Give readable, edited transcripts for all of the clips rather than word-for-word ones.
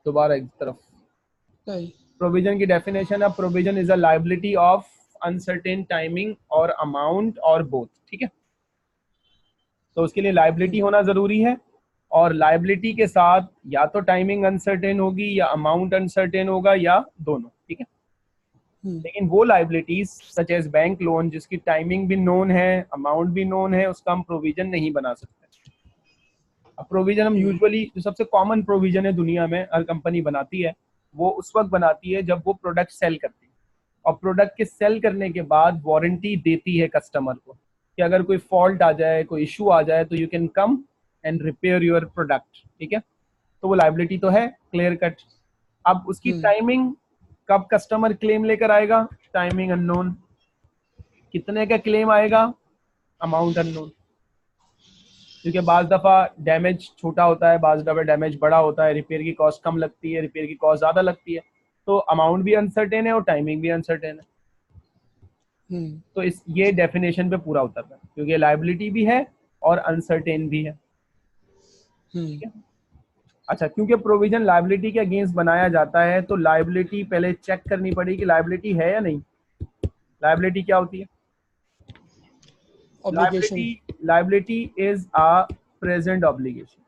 दोबारा एक तरफ। सही। प्रोविजन की डेफिनेशन है, provision is a liability of uncertain timing और अमाउंट और बोथ, ठीक है। तो उसके लिए लायबिलिटी होना जरूरी है, और लायबिलिटी के साथ या तो टाइमिंग अनसर्टेन होगी या अमाउंट अनसर्टेन होगा या दोनों, ठीक है। लेकिन वो liabilities such as bank loan जिसकी टाइमिंग भी नोन है, अमाउंट भी नोन है, उसका हम प्रोविजन नहीं बना सकते। अब प्रोविजन हम यूजुअली, जो सबसे कॉमन प्रोविजन है दुनिया में हर कंपनी बनाती है, वो उस वक्त बनाती है जब वो प्रोडक्ट सेल करती है, और प्रोडक्ट के सेल करने के बाद वारंटी देती है कस्टमर को कि अगर कोई फॉल्ट आ जाए, कोई इशू आ जाए, तो you can come and repair your product, ठीक है। तो वो लायबिलिटी तो है क्लियर कट। अब उसकी टाइमिंग, कब कस्टमर क्लेम लेकर आएगा, टाइमिंग अननोन, कितने का क्लेम आएगा, अमाउंट अननोन, क्योंकि बाज दफा डैमेज छोटा होता है, बाज दफा डैमेज बड़ा होता है, रिपेयर की कॉस्ट कम लगती है, रिपेयर की कॉस्ट ज्यादा लगती है, तो अमाउंट भी अनसर्टेन है और टाइमिंग भी अनसर्टेन है। तो इस ये डेफिनेशन पे पूरा उतरता है, क्योंकि लायबिलिटी भी है और अनसर्टेन भी है, ठीक है। अच्छा, क्योंकि प्रोविजन लायबिलिटी के अगेंस्ट बनाया जाता है, तो लायबिलिटी पहले चेक करनी पड़ेगी कि लायबिलिटी है या नहीं। लायबिलिटी क्या होती है? Obligation. Liability is a present obligation.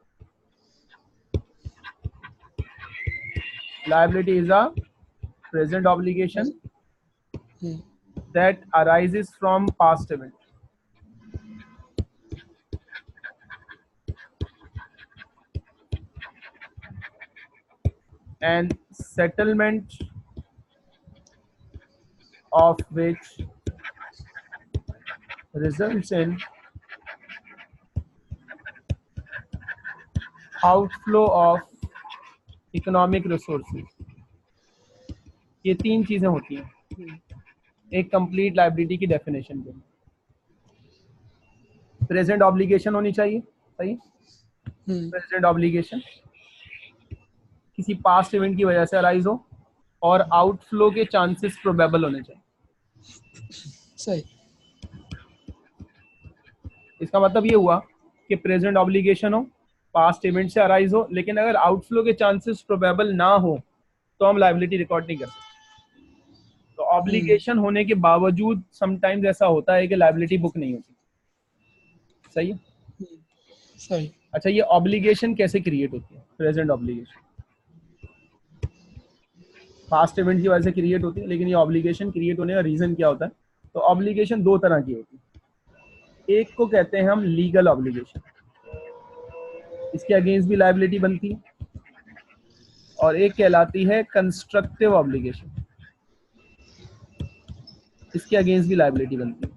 Liability is a present obligation that arises from past event. And settlement of which results in outflow of economic resources. ये तीन चीजें होती हैं एक कंप्लीट लायबिलिटी की डेफिनेशन के। प्रेजेंट ऑब्लिगेशन होनी चाहिए, सही। प्रेजेंट ऑब्लिगेशन किसी पास्ट इवेंट की वजह से अराइज हो, और आउटफ्लो के चांसेस प्रोबेबल होने चाहिए। सही। इसका मतलब ये हुआ कि प्रेजेंट ऑब्लिगेशन हो, पास्ट इवेंट से अराइज हो, लेकिन अगर आउटफ्लो के चांसेस प्रोबेबल ना हो तो हम लायबिलिटी रिकॉर्ड नहीं कर सकते। तो ऑब्लिगेशन होने के बावजूद समटाइम्स ऐसा होता है कि लायबिलिटी बुक नहीं होती, सही है। सही। अच्छा, ये ऑब्लिगेशन कैसे क्रिएट होती है? प्रेजेंट ऑब्लिगेशन पास्ट इवेंट की वजह से क्रिएट होती है, लेकिन ये ऑब्लिगेशन क्रिएट होने का रीजन क्या होता है? तो ऑब्लिगेशन दो तरह की होती है। एक को कहते हैं हम लीगल ऑब्लिगेशन, इसके अगेंस्ट भी लायबिलिटी बनती है, और एक कहलाती है कंस्ट्रक्टिव ऑब्लिगेशन, इसके अगेंस्ट भी लायबिलिटी बनती है।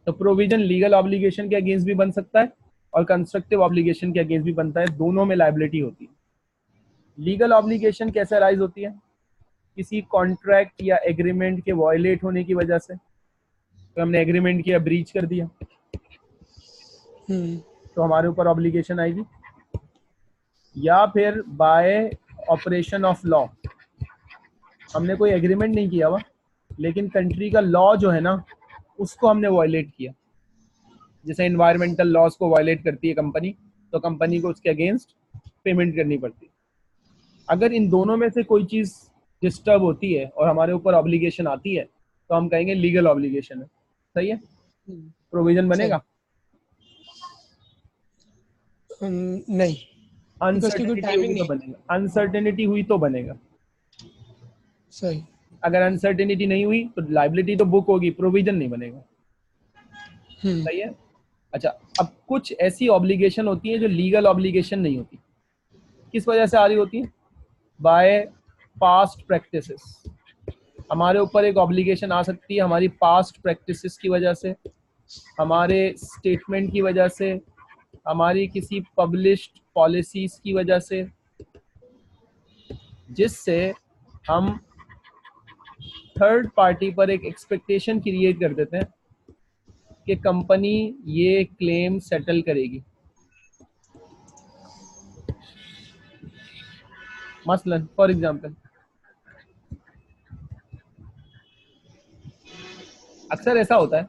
तो प्रोविजन लीगल ऑब्लिगेशन के अगेंस्ट भी बन सकता है और कंस्ट्रक्टिव ऑब्लिगेशन के अगेंस्ट भी बनता है, दोनों में लायबिलिटी होती है। लीगल ऑब्लिगेशन कैसे अराइज होती है? किसी कॉन्ट्रैक्ट या एग्रीमेंट के वायलेट होने की वजह से, तो हमने एग्रीमेंट किया, ब्रीच कर दिया, तो हमारे ऊपर ऑब्लिगेशन आएगी। या फिर बाय ऑपरेशन ऑफ लॉ, हमने कोई एग्रीमेंट नहीं किया हुआ, लेकिन कंट्री का लॉ जो है ना, उसको हमने वायलेट किया। जैसे एनवायरमेंटल लॉज को वायलेट करती है कंपनी, तो कंपनी को उसके अगेंस्ट पेमेंट करनी पड़ती है। अगर इन दोनों में से कोई चीज डिस्टर्ब होती है और हमारे ऊपर ऑब्लिगेशन आती है, तो हम कहेंगे लीगल ऑब्लिगेशन है, सही है। प्रोविजन बनेगा? नहीं, अनसर्टेनिटी होगी तो बनेगा, अनसर्टेनिटी हुई तो बनेगा। सही। अगर अनसर्टेनिटी नहीं हुई तो लायबिलिटी तो बुक होगी, प्रोविजन नहीं बनेगा, सही है। अच्छा, अब कुछ ऐसी ऑब्लिगेशन होती है जो लीगल ऑब्लिगेशन नहीं होती, किस वजह से आ रही होती है? Bye past practices. हमारे ऊपर एक ऑब्लिगेशन आ सकती है हमारी पास्ट प्रैक्टिसेस की वजह से, हमारे स्टेटमेंट की वजह से, हमारी किसी पब्लिश्ड पॉलिसीज की वजह से, जिससे हम थर्ड पार्टी पर एक एक्सपेक्टेशन क्रिएट कर देते हैं कि कंपनी ये क्लेम सेटल करेगी। मसलन फॉर एग्जांपल, अक्सर ऐसा होता है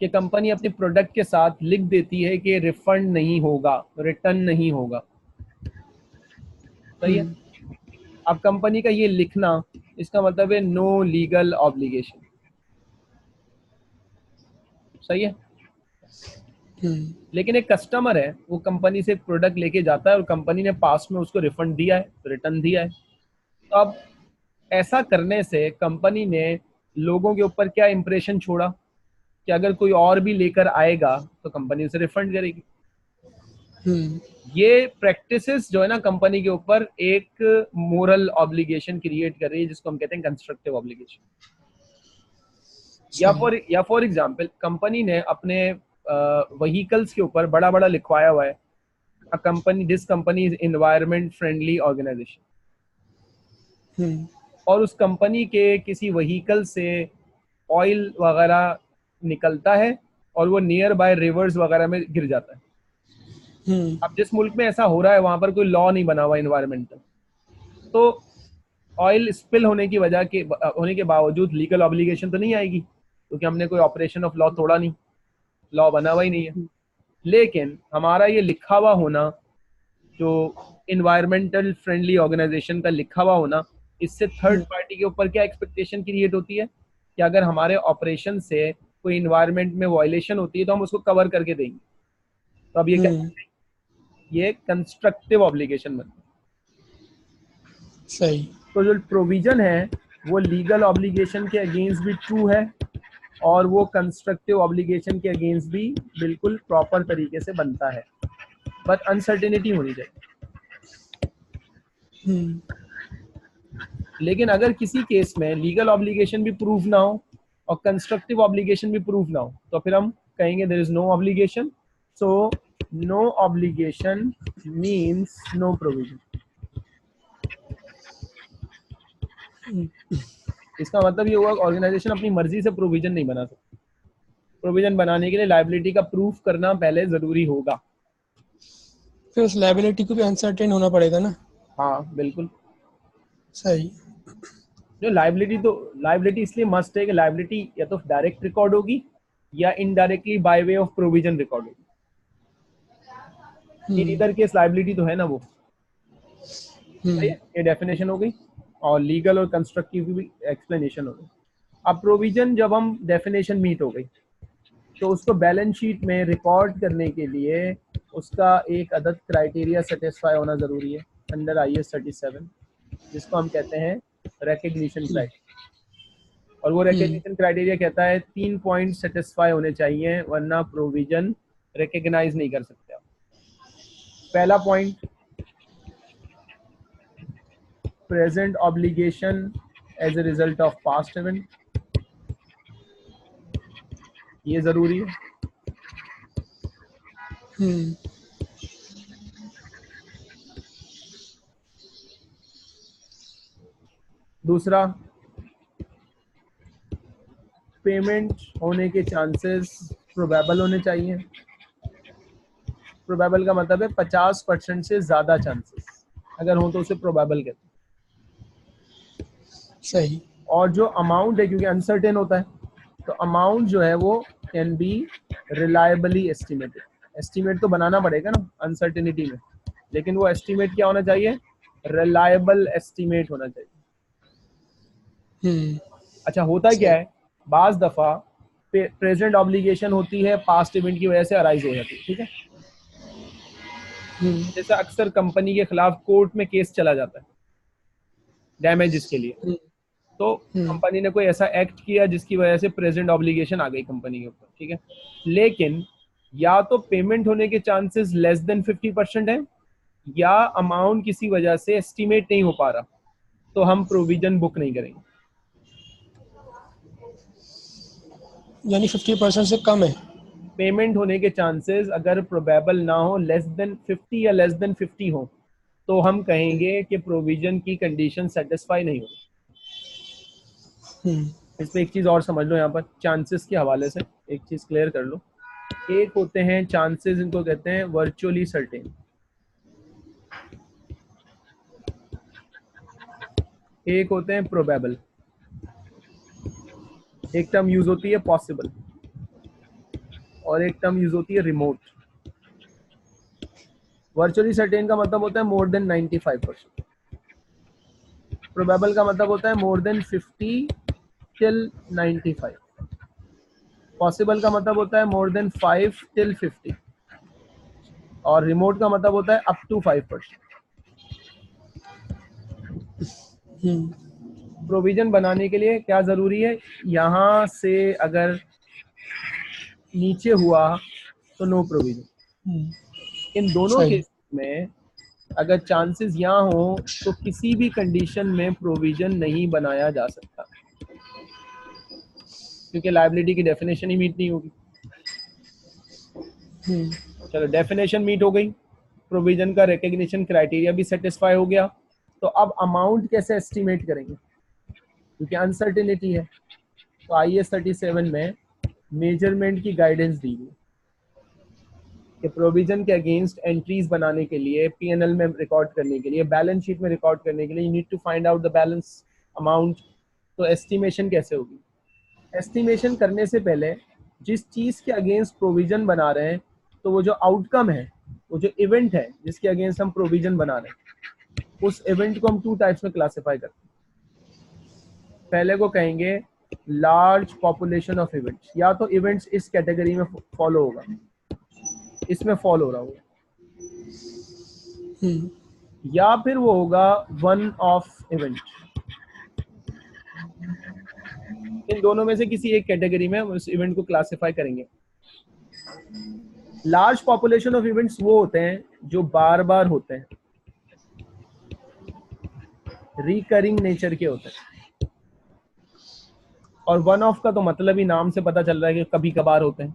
कि कंपनी अपने प्रोडक्ट के साथ लिख देती है कि रिफंड नहीं होगा, रिटर्न नहीं होगा। सही है। अब कंपनी का ये लिखना, इसका मतलब है नो लीगल ऑब्लिगेशन। सही है। लेकिन एक कस्टमर है, वो कंपनी से प्रोडक्ट लेके जाता है और कंपनी ने पास में उसको रिफंड दिया है, रिटर्न दिया है। तो अब ऐसा करने से कंपनी ने लोगों के ऊपर क्या इंप्रेशन छोड़ा कि अगर कोई और भी लेकर आएगा तो कंपनी उसे रिफंड करेगी। ये प्रैक्टिसेस जो है ना कंपनी के ऊपर एक मोरल ऑब्लिगेशन क्रिएट कर रही है, जिसको हम कहते हैं कंस्ट्रक्टिव ऑब्लिगेशन। या फॉर एग्जांपल कंपनी ने अपने व्हीकल्स के ऊपर बड़ा बड़ा लिखवाया हुआ है, a company, this company is environment friendly organisation, और उस कंपनी के किसी व्हीकल से ऑयल वगैरह निकलता है और वो नियर बाय रिवर्स वगैरह में गिर जाता है। अब जिस मुल्क में ऐसा हो रहा है वहां पर कोई लॉ नहीं बना हुआ इन्वायरमेंटल, तो ऑयल स्पिल होने की वजह के होने के बावजूद लीगल ऑब्लिगेशन तो नहीं आएगी, क्योंकि हमने कोई ऑपरेशन ऑफ लॉ तोड़ा नहीं, लॉ बना हुआ ही नहीं है। लेकिन हमारा ये लिखा हुआ होना, जो इन्वायरमेंटल फ्रेंडली ऑर्गेनाइजेशन का लिखा हुआ होना, इससे थर्ड पार्टी के ऊपर क्या एक्सपेक्टेशन क्रिएट होती है कि अगर हमारे ऑपरेशन से कोई इन्वायरमेंट में वायलेशन होती है तो हम उसको कवर करके देंगे। तो अब ये क्या, ये कंस्ट्रक्टिव ऑब्लिगेशन बनता है। सही। तो जो प्रोविजन है वो लीगल ऑब्लिगेशन के अगेंस्ट भी ट्रू है, और वो कंस्ट्रक्टिव ऑब्लिगेशन के अगेंस्ट भी बिल्कुल प्रॉपर तरीके से बनता है, बट अनसर्टेनिटी होनी चाहिए। लेकिन अगर किसी केस में लीगल ऑब्लिगेशन भी प्रूव ना हो और कंस्ट्रक्टिव ऑब्लिगेशन भी प्रूव ना हो, तो फिर हम कहेंगे there is no obligation. So no obligation means no provision. इसका मतलब ये हुआ ऑर्गेनाइजेशन अपनी मर्जी से प्रोविजन नहीं बना सकती। प्रोविजन बनाने के लिए लायबिलिटी का प्रूफ करना पहले जरूरी होगा। फिर उस लायबिलिटी को भी अनसर्टेन होना पड़ेगा ना। हाँ बिल्कुल। सही। जो लायबिलिटी इसलिए मस्ट है कि लायबिलिटी या तो डायरेक्ट रिकॉर्ड होगी या indirectly by way of provision record होगी। इन इधर केस लायबिलिटी तो है ना वो। सही है, ये डेफिनेशन हो गई और लीगल और कंस्ट्रक्टिव की भी एक्सप्लेनेशन हो गई। अब प्रोविजन जब हम डेफिनेशन मीट हो गई तो उसको बैलेंस शीट में रिकॉर्ड करने के लिए उसका एक अदद क्राइटेरिया सेटिस्फाई होना जरूरी है अंडर IAS 37, जिसको हम कहते हैं रिकग्निशन क्राइटेरिया। और वो रिकग्निशन क्राइटेरिया कहता है 3 पॉइंट सेटिस्फाई होने चाहिए, वरना प्रोविजन रिकग्नाइज नहीं कर सकते। पहला point, present obligation as a result of past event, ये जरूरी है। दूसरा, पेमेंट होने के चांसेस प्रोबेबल होने चाहिए। प्रोबेबल का मतलब है 50% से ज्यादा चांसेस अगर हो तो उसे प्रोबेबल कहते हैं। सही। और जो अमाउंट है, क्योंकि अनसर्टेन होता है, तो अमाउंट जो है वो can be reliably estimated. Estimate तो बनाना पड़ेगा ना अनसर्टेनिटी में, लेकिन वो एस्टिमेट क्या होना चाहिए, रिलायबल एस्टिमेट होना चाहिए। अच्छा, होता क्या है, बाज दफा प्रेजेंट ऑब्लिगेशन होती है पास्ट इवेंट की वजह से अराइज हो जाती है। ठीक है, जैसे अक्सर कंपनी के खिलाफ कोर्ट में केस चला जाता है डैमेजेस के लिए, तो कंपनी ने कोई ऐसा एक्ट किया जिसकी वजह से प्रेजेंट ऑब्लिगेशन आ गई कंपनी के ऊपर। ठीक है, लेकिन या तो पेमेंट होने के चांसेस लेस देन 50% है, या अमाउंट किसी वजह से एस्टिमेट नहीं हो पा रहा, तो हम प्रोविजन बुक नहीं करेंगे। यानी 50% से कम है। पेमेंट होने के चांसेस अगर प्रोबेबल ना हो, लेस देन 50 या लेस देन 50 हो, तो हम कहेंगे कि प्रोविजन की कंडीशन सेटिस्फाई नहीं हो। इस पे एक चीज और समझ लो, यहाँ पर चांसेस के हवाले से एक चीज क्लियर कर लो। एक होते हैं चांसेस, इनको कहते हैं वर्चुअली सर्टेन। एक होते हैं प्रोबेबल। एक टर्म यूज होती है पॉसिबल। और एक टर्म यूज होती है रिमोट। वर्चुअली सर्टेन का मतलब होता है मोर देन 95%, प्रोबेबल का मतलब होता है मोर देन 50 टिल 95, पॉसिबल का मतलब होता है मोर देन 5 टिल 50, और रिमोट का मतलब होता है अप टू 5%। प्रोविजन बनाने के लिए क्या जरूरी है, यहां से अगर नीचे हुआ तो नो प्रोविजन। इन दोनों सही। केस में अगर चांसेस यहाँ हो तो किसी भी कंडीशन में प्रोविजन नहीं बनाया जा सकता, क्योंकि लायबिलिटी की डेफिनेशन ही मीट नहीं होगी। चलो डेफिनेशन मीट हो गई, प्रोविजन का रिकग्निशन क्राइटेरिया भी सेटिस्फाई हो गया, तो अब अमाउंट कैसे एस्टिमेट करेंगे, क्योंकि अनसर्टेनिटी है। तो IAS 37 में मेजरमेंट की गाइडेंस दी गई कि प्रोविजन के अगेंस्ट एंट्रीज बनाने के लिए, P&L में रिकॉर्ड करने के लिए, बैलेंस शीट में रिकॉर्ड करने के लिए, you need to find out the balance amount. तो एस्टिमेशन कैसे होगी, एस्टिमेशन करने से पहले जिस चीज के अगेंस्ट प्रोविजन बना रहे हैं, तो वो जो आउटकम है, वो जो इवेंट है जिसके अगेंस्ट हम प्रोविजन बना रहे हैं, उस इवेंट को हम 2 टाइप्स में क्लासिफाई करते हैं। पहले को कहेंगे लार्ज पॉपुलेशन ऑफ इवेंट्स, या तो इवेंट्स इस कैटेगरी में फॉलो होगा, इसमें फॉलो हो रहा होगा, या फिर वो होगा वन ऑफ इवेंट। इन दोनों में से किसी एक कैटेगरी में उस इवेंट को क्लासिफाई करेंगे। लार्ज पॉपुलेशन ऑफ इवेंट्स वो होते हैं जो बार बार होते हैं, रिकरिंग नेचर के होते हैं, और वन ऑफ का तो मतलब ही नाम से पता चल रहा है कि कभी कभार होते हैं।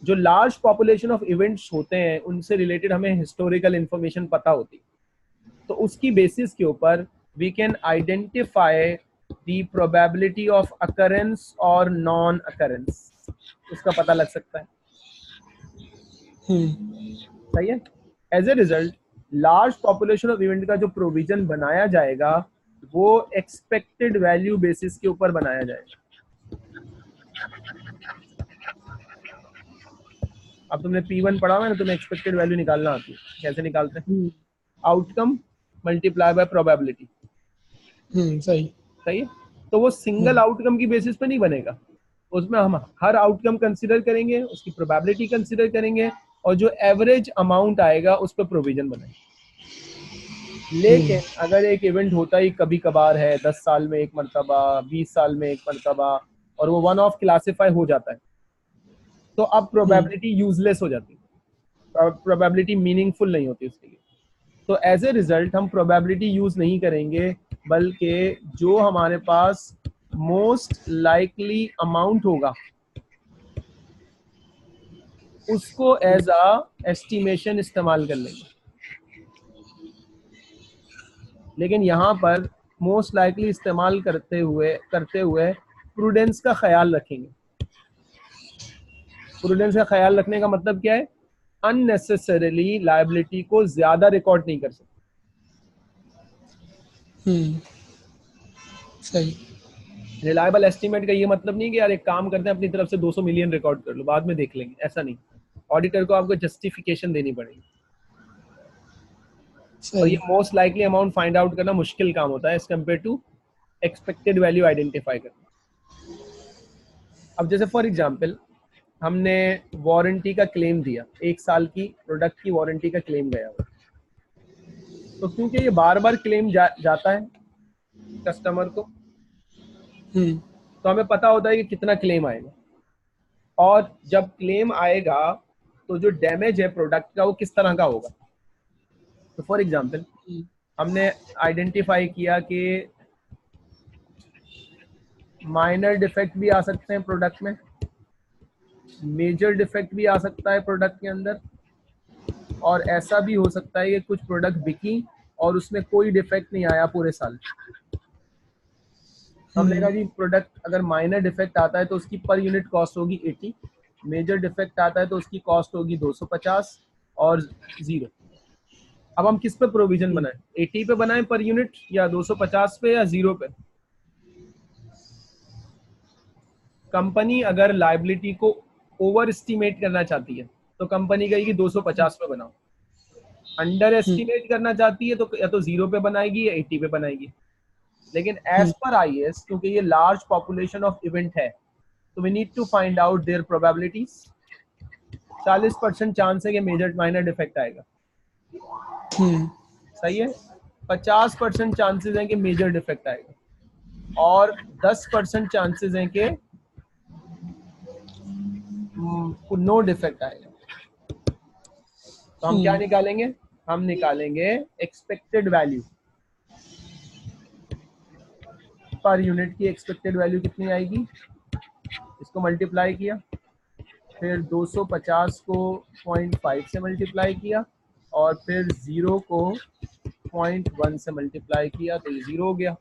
जो लार्ज पॉपुलेशन ऑफ इवेंट्स होते हैं उनसे रिलेटेड हमें हिस्टोरिकल इंफॉर्मेशन पता होती, तो उसकी बेसिस के ऊपर we can identify the probability of occurrence और नॉन अकरेंस, उसका पता लग सकता है। सही है। As a result large population of event का जो प्रोविजन बनाया जाएगा वो एक्सपेक्टेड वैल्यू बेसिस के ऊपर बनाया जाएगा। अब तुमने P1 पढ़ा हुआ है ना, तुम्हें एक्सपेक्टेड वैल्यू निकालना आती है, कैसे निकालते हैं, आउटकम मल्टीप्लाई बाय प्रोबेबिलिटी। सही। सही है। तो वो सिंगल आउटकम की बेसिस पे नहीं बनेगा, उसमें हम हर आउटकम कंसिडर करेंगे, उसकी प्रोबेबिलिटी कंसिडर करेंगे, और जो एवरेज अमाउंट आएगा उस पर प्रोविजन बनाएंगे। लेकिन अगर एक इवेंट होता ही कभी कभार है, 10 साल में एक मरतबा, 20 साल में एक मरतबा, और वो वन ऑफ क्लासिफाई हो जाता है, तो अब प्रोबेबिलिटी यूजलेस हो जाती है, प्रोबेबिलिटी मीनिंगफुल नहीं होती उसके लिए। तो एज ए रिजल्ट हम प्रोबेबिलिटी यूज नहीं करेंगे, बल्कि जो हमारे पास मोस्ट लाइकली अमाउंट होगा उसको एज अ एस्टिमेशन इस्तेमाल कर लेंगे। लेकिन यहाँ पर मोस्ट लाइकली इस्तेमाल करते हुए प्रूडेंस का ख्याल रखेंगे। प्रूडेंस का ख्याल रखने का मतलब क्या है, अननेसेसरीली लायबिलिटी को ज्यादा रिकॉर्ड नहीं कर सकते। सही। रिलायबल एस्टीमेट का ये मतलब नहीं कि यार एक काम करते हैं अपनी तरफ से 200 मिलियन रिकॉर्ड कर लो बाद में देख लेंगे, ऐसा नहीं। ऑडिटर को आपको जस्टिफिकेशन देनी पड़ेगी, और ये most likely amount find out करना मुश्किल काम होता है as compared to expected value identify करना। अब जैसे फॉर एग्जांपल हमने वारंटी का क्लेम दिया, 1 साल की प्रोडक्ट की वारंटी का क्लेम गया हुआ, तो क्योंकि ये बार बार क्लेम जाता है कस्टमर को, तो हमें पता होता है कि कितना क्लेम आएगा, और जब क्लेम आएगा तो जो डैमेज है प्रोडक्ट का वो किस तरह का होगा। तो फॉर एग्जांपल हमने आइडेंटिफाई किया कि माइनर डिफेक्ट भी आ सकते हैं प्रोडक्ट में, मेजर डिफेक्ट भी आ सकता है प्रोडक्ट के अंदर, और ऐसा भी हो सकता है कि कुछ प्रोडक्ट बिकी और उसमें कोई डिफेक्ट नहीं आया पूरे साल। हमने कहा जी प्रोडक्ट अगर माइनर डिफेक्ट आता है तो उसकी पर यूनिट कॉस्ट होगी 80, मेजर डिफेक्ट आता है तो उसकी कॉस्ट होगी 250 और 0। अब हम किस पे प्रोविजन बनाएं, 80 पे बनाएं पर यूनिट, या 250 पे, या 0 पे। कंपनी अगर लायबिलिटी को ओवर एस्टिमेट करना चाहती है तो कंपनी कहेगी 250 पे बनाओ, अंडर एस्टिमेट करना चाहती है तो या तो 0 पे बनाएगी या 80 पे बनाएगी। लेकिन एज पर आईएएस, क्योंकि ये लार्ज पॉपुलेशन ऑफ इवेंट है, तो we need to find out their probabilities. 40% chance है कि मेजर माइनर डिफेक्ट आएगा, सही है। 50% चांसेस हैं कि मेजर डिफेक्ट आएगा और 10% चांसेस हैं कि नो डिफेक्ट आएगा। तो हम क्या निकालेंगे? हम निकालेंगे एक्सपेक्टेड वैल्यू पर यूनिट की। एक्सपेक्टेड वैल्यू कितनी आएगी? इसको मल्टीप्लाई किया, फिर 250 को 0.5 से मल्टीप्लाई किया और फिर 0 को 0.1 से मल्टीप्लाई किया तो ये 0 हो गया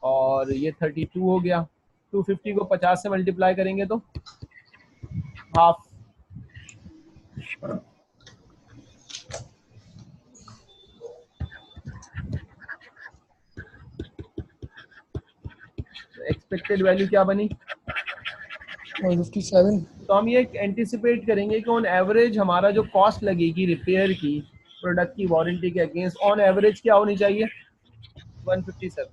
और ये 32 हो गया। 250 को 50 से मल्टीप्लाई करेंगे तो हाफ। एक्सपेक्टेड वैल्यू क्या बनी? 157। तो हम ये एंटिसिपेट करेंगे कि ऑन एवरेज हमारा जो कॉस्ट लगेगी रिपेयर की, प्रोडक्ट की वारंटी के अगेंस्ट, ऑन एवरेज क्या होनी चाहिए? 157।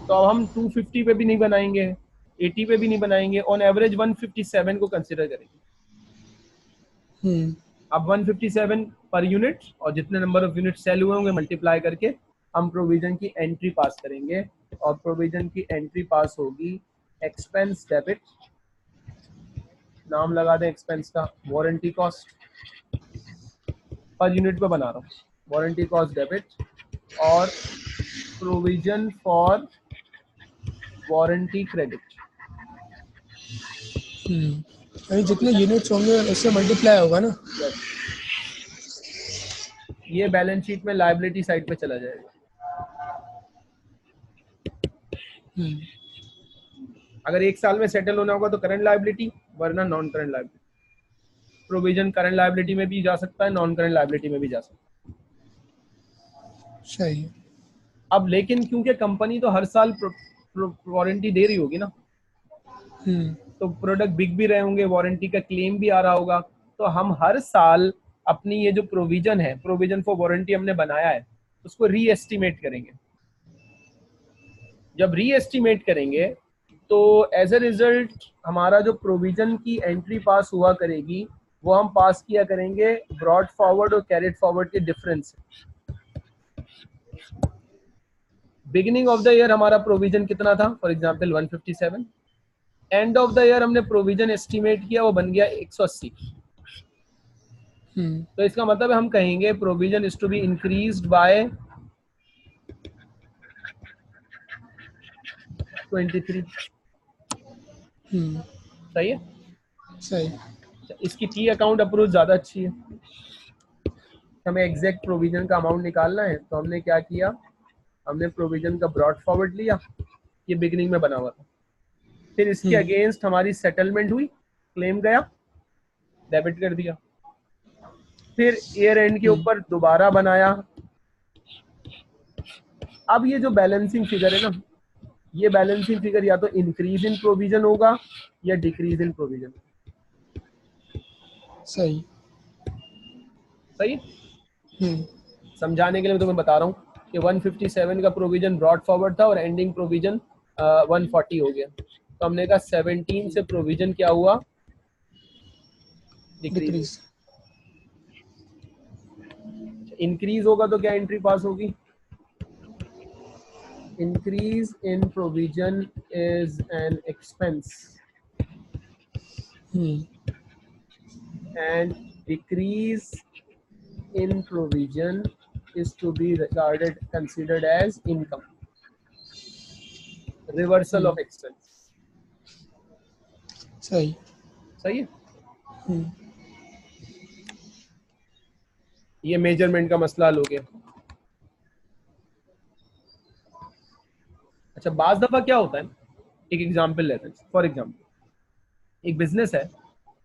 तो अब हम 250 पे भी नहीं बनाएंगे, 80 पे भी नहीं बनाएंगे, ऑन एवरेज 157 को कंसिडर करेंगे। अब 157 पर यूनिट और जितने नंबर ऑफ यूनिट सेल हुए होंगे मल्टीप्लाई करके हम प्रोविजन की एंट्री पास करेंगे और प्रोविजन की एंट्री पास होगी एक्सपेंस डेबिट, नाम लगा दें एक्सपेंस का, वारंटी कॉस्ट पर यूनिट पे बना रहा हूँ, वारंटी कॉस्ट डेबिट और प्रोविजन फॉर वारंटी क्रेडिट। यानी जितने यूनिट्स होंगे उससे मल्टीप्लाई होगा ना। ये बैलेंस शीट में लायबिलिटी साइड पे चला जाएगा। अगर एक साल में सेटल होना होगा तो करंट लायबिलिटी, वरना non current liability. Provision current liability में भी जा सकता है, नॉन करंट लायबिलिटी में भी जा सकता है। सही है। अब लेकिन क्योंकि कंपनी तो हर साल वारंटी दे रही होगी ना, तो प्रोडक्ट बिक भी रहे होंगे, वारंटी का क्लेम भी आ रहा होगा, तो हम हर साल अपनी ये जो प्रोविजन है, प्रोविजन फॉर वारंटी हमने बनाया है, उसको री एस्टिमेट करेंगे। जब री एस्टिमेट करेंगे तो एज ए रिजल्ट हमारा जो प्रोविजन की एंट्री पास हुआ करेगी वो हम पास किया करेंगे ब्रॉड फॉरवर्ड और कैरिड फॉरवर्ड के difference. Beginning of the year हमारा प्रोविजन कितना था? For example 157। End of the year हमने प्रोविजन एस्टिमेट किया, वो बन गया 180। तो इसका मतलब है हम कहेंगे provision is to be increased by 23। सही है? सही। इसकी टी अकाउंट अप्रोच ज्यादा अच्छी है। हमें एग्जैक्ट प्रोविजन का अमाउंट निकालना है तो हमने क्या किया, हमने प्रोविजन का ब्रॉड फॉरवर्ड लिया, ये बिगिनिंग में बना हुआ था, फिर इसके अगेंस्ट हमारी सेटलमेंट हुई, क्लेम गया, डेबिट कर दिया, फिर ईयर एंड के ऊपर दोबारा बनाया। अब ये जो बैलेंसिंग फिगर है ना, ये बैलेंसिंग फिगर या तो इंक्रीज इन प्रोविजन होगा या डिक्रीज इन प्रोविजन। सही। सही। समझाने के लिए मैं तुम्हें बता रहा हूँ कि 157 का प्रोविजन ब्रॉड फॉरवर्ड था और एंडिंग प्रोविजन 140 हो गया, तो हमने कहा 17 से प्रोविजन क्या हुआ? डिक्रीज। इंक्रीज होगा तो क्या एंट्री पास होगी? increase in provision is an expense and decrease in provision is to be regarded considered as income, reversal of expense. सही। सही है? ये मेजरमेंट का मसला हल हो गया। अच्छा, बाज दफा क्या होता है, एक एग्जांपल लेते हैं। फॉर एग्जांपल एक बिजनेस है,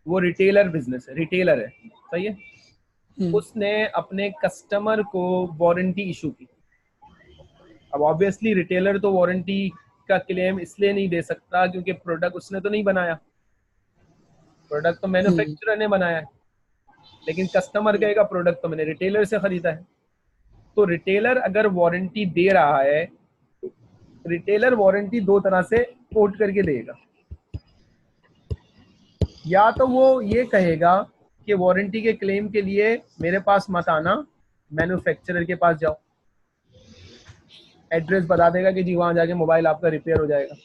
वो रिटेलर बिजनेस है, रिटेलर है, सही है, उसने अपने कस्टमर को वारंटी इशू की। अब ऑब्वियसली रिटेलर तो वारंटी का क्लेम इसलिए नहीं दे सकता क्योंकि प्रोडक्ट उसने तो नहीं बनाया, प्रोडक्ट तो मैन्युफैक्चरर ने बनाया है, लेकिन कस्टमर कहेगा प्रोडक्ट तो मैंने रिटेलर से खरीदा है। तो रिटेलर अगर वारंटी दे रहा है, रिटेलर वारंटी दो तरह से कोट करके देगा। या तो वो ये कहेगा कि वारंटी के क्लेम के लिए मेरे पास मत आना, मैन्युफैक्चरर के पास जाओ, एड्रेस बता देगा कि जी वहां जाके मोबाइल आपका रिपेयर हो जाएगा।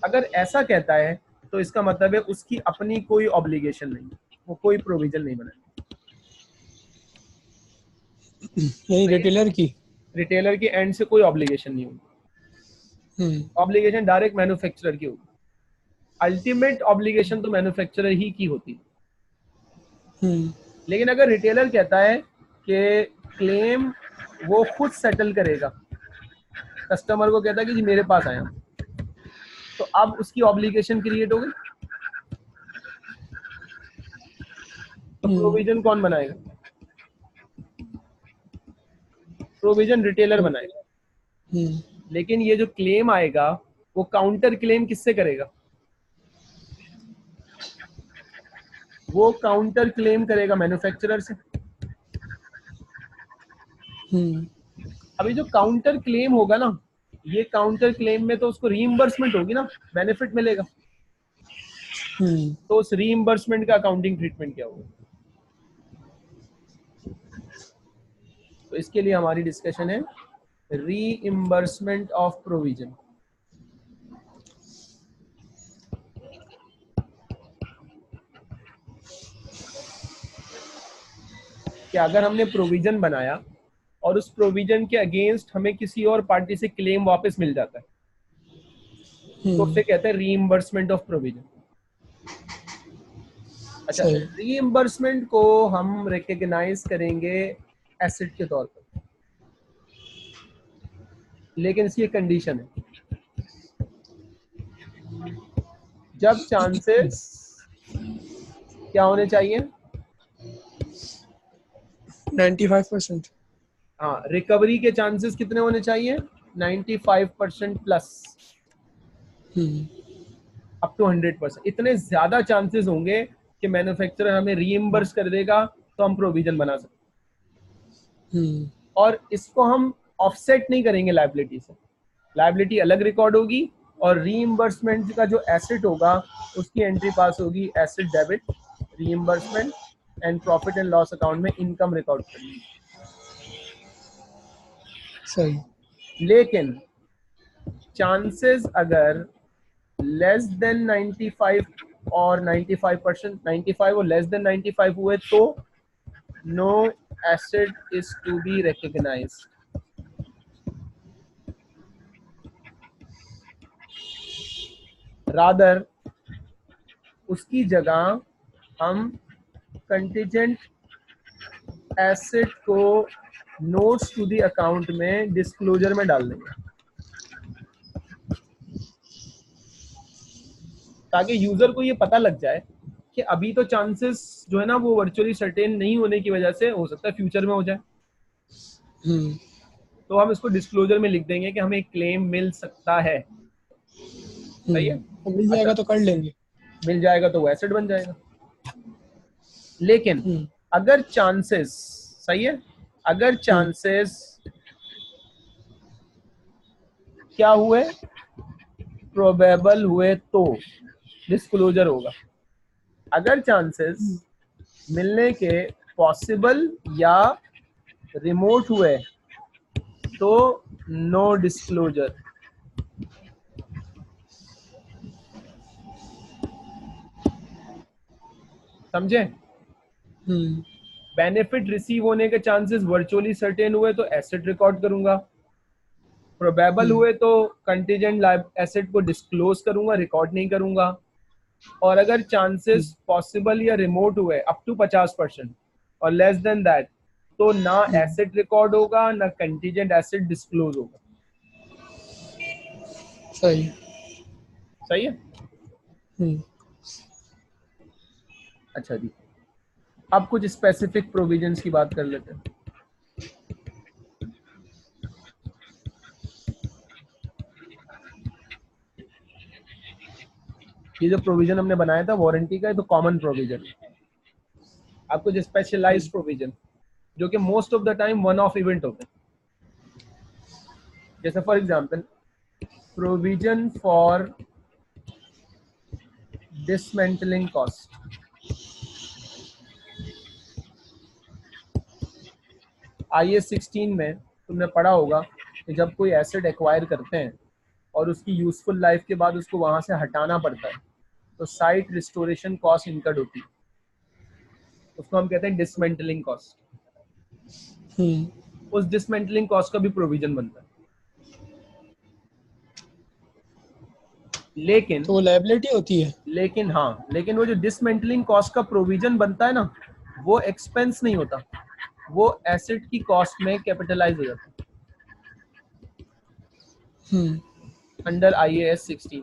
अगर ऐसा कहता है तो इसका मतलब है उसकी अपनी कोई ऑब्लिगेशन नहीं, वो कोई प्रोविजन नहीं बनाएगा। यही रिटेलर की रिटेलर के एंड से कोई ऑब्लिगेशन नहीं होगी, ऑब्लिगेशन डायरेक्ट मैन्युफैक्चरर की होगी। अल्टीमेट ऑब्लिगेशन तो मैन्युफैक्चरर ही की होती है। लेकिन अगर रिटेलर कहता है कि क्लेम वो खुद सेटल करेगा, कस्टमर को कहता है कि जी मेरे पास आया, तो अब उसकी ऑब्लिगेशन क्रिएट हो गई। तो प्रोविजन कौन बनाएगा? प्रोविजन रिटेलर बनाएगा। लेकिन ये जो क्लेम आएगा वो काउंटर क्लेम किससे करेगा? वो काउंटर क्लेम करेगा मैन्युफैक्चरर से। अभी जो काउंटर क्लेम होगा ना, ये काउंटर क्लेम में तो उसको रीइंबर्समेंट होगी ना, बेनिफिट मिलेगा। तो उस रीइंबर्समेंट का अकाउंटिंग ट्रीटमेंट क्या होगा? तो इसके लिए हमारी डिस्कशन है रीइंबर्समेंट ऑफ प्रोविजन। कि अगर हमने प्रोविजन बनाया और उस प्रोविजन के अगेंस्ट हमें किसी और पार्टी से क्लेम वापस मिल जाता है, तो उसे कहते हैं रीइंबर्समेंट ऑफ प्रोविजन। अच्छा, रीइंबर्समेंट को हम रिकॉग्नाइज करेंगे एसेट के तौर पर, लेकिन इसकी कंडीशन है, जब चांसेस क्या होने चाहिए? 95%। हाँ, रिकवरी के चांसेस कितने होने चाहिए? 95% प्लस अप टू 100%। इतने ज्यादा चांसेस होंगे कि मैन्युफैक्चरर हमें रीइंबर्स कर देगा तो हम प्रोविजन बना सकते। और इसको हम ऑफसेट नहीं करेंगे लायबिलिटी से, लायबिलिटी अलग रिकॉर्ड होगी और रीइंबर्समेंट का जो एसेट होगा उसकी एंट्री पास होगी asset debit reimbursement and profit and loss account में इनकम रिकॉर्ड करनी। सही। लेकिन चांसेस अगर लेस देन 95 और 95%, 95 और लेस देन 95 हुए तो no asset is to be recognised. Rather उसकी जगह हम कंटीजेंट एसेट को नोट्स टू दी अकाउंट में डिस्क्लोजर में डाल देंगे, ताकि यूजर को ये पता लग जाए कि अभी तो चांसेस जो है ना वो वर्चुअली सर्टेन नहीं होने की वजह से हो सकता है फ्यूचर में हो जाए। तो हम इसको डिस्क्लोजर में लिख देंगे कि हमें क्लेम मिल सकता है। सही है? मिल जाएगा तो कर लेंगे, मिल जाएगा तो वो एसेट बन जाएगा। लेकिन अगर चांसेस, सही है, अगर चांसेस क्या हुए? प्रोबेबल हुए तो डिस्क्लोजर होगा। अगर चांसेस मिलने के पॉसिबल या रिमोट हुए तो नो डिस्क्लोजर। समझे? बेनिफिट रिसीव होने के चांसेस वर्चुअली सर्टेन हुए तो एसेट रिकॉर्ड करूंगा, प्रोबेबल हुए तो कंटीजेंट एसेट को डिस्क्लोज करूंगा, रिकॉर्ड नहीं करूंगा। और अगर चांसेस पॉसिबल या रिमोट हुए अप टू 50% और लेस देन दैट तो ना एसेट रिकॉर्ड होगा ना कंटीजेंट एसेट डिस्क्लोज होगा। सही। सही है? अच्छा जी, अब कुछ स्पेसिफिक प्रोविजंस की बात कर लेते हैं। ये जो प्रोविजन हमने बनाया था वारंटी का, ये तो कॉमन प्रोविजन। अब कुछ स्पेशलाइज्ड प्रोविजन जो कि most of the time one of event होते हैं, जैसे for example provision for dismantling cost. IAS 16 में तुमने पढ़ा होगा कि जब कोई एसेट एक्वायर करते हैं और उसकी यूजफुल लाइफ के बाद उसको वहां से हटाना पड़ता है तो साइट रिस्टोरेशन कॉस्ट इनकर्ड होती है, उसको हम कहते हैं डिसमेंटलिंग कॉस्ट। उस डिसमेंटलिंग कॉस्ट का भी प्रोविजन बनता है, लेकिन तो वो लायबिलिटी होती है। लेकिन हाँ, लेकिन वो जो डिसमेंटलिंग कॉस्ट का प्रोविजन बनता है ना, वो एक्सपेंस नहीं होता, वो एसेट की कॉस्ट में कैपिटलाइज हो जाता है अंडर IAS 16।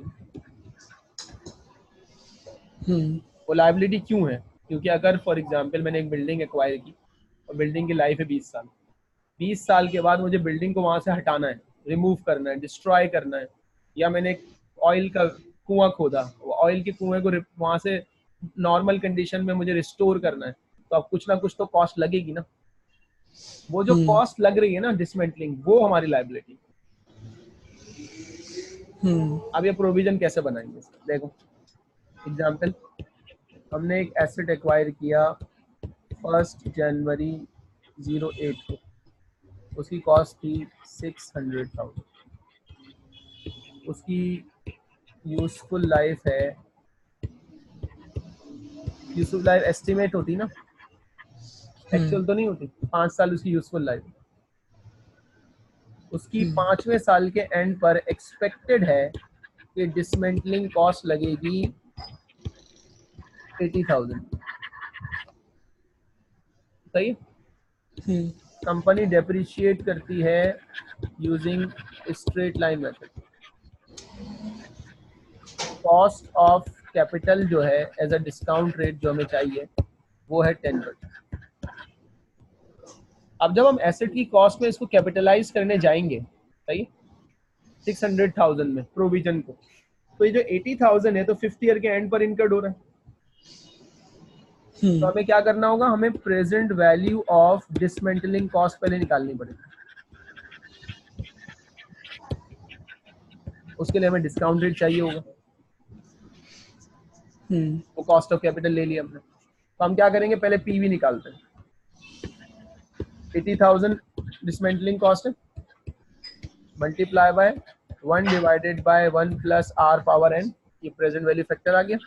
वो लायबिलिटी क्यों है? क्योंकि अगर फॉर एग्जांपल मैंने एक बिल्डिंग एक्वायर की और बिल्डिंग की लाइफ है 20 साल, 20 साल के बाद मुझे बिल्डिंग को वहां से हटाना है, रिमूव करना है, डिस्ट्रॉय करना है, या मैंने एक ऑयल का कुआं खोदा, वो ऑयल के कुएं को वहां से नॉर्मल कंडीशन में मुझे रिस्टोर करना है, तो अब कुछ ना कुछ तो कॉस्ट लगेगी ना। वो जो कॉस्ट लग रही है ना डिसमेंटलिंग, वो हमारी लायबिलिटी। अब ये प्रोविजन कैसे बनाएंगे? देखो एग्जांपल, हमने एक एसेट एक्वायर किया 1 जनवरी 08 को, उसकी कॉस्ट थी 600,000, उसकी यूजफुल लाइफ है, यूजफुल लाइफ एस्टिमेट होती ना, एक्चुअल तो नहीं होती, 5 साल उसकी यूजफुल लाइफ। उसकी 5वें साल के एंड पर एक्सपेक्टेड है कि डिसमेंटलिंग कॉस्ट लगेगी 80,000। सही है? कंपनी डेप्रिशिएट करती है using straight line method. Cost of capital जो है एज अ डिस्काउंट रेट जो हमें चाहिए वो है 10%। अब जब हम एसेट की कॉस्ट में इसको कैपिटलाइज करने जाएंगे, सही, 600,000 में प्रोविजन को, तो ये जो 80,000 है तो 5th ईयर के एंड पर इनकर्ड हो रहा है। तो हमें क्या करना होगा? हमें present value of dismantling cost पहले निकालनी पड़ेगी। उसके लिए हमें डिस्काउंट रेट चाहिए होगा, वो कॉस्ट ऑफ कैपिटल ले लिया हमने। तो हम क्या करेंगे? पहले पीवी निकालते हैं। 80,000 डिसमेंटलिंग कॉस्ट है, multiply by 1 divided by 1 plus r power n, ये प्रेजेंट वैल्यू फैक्टर आ गया।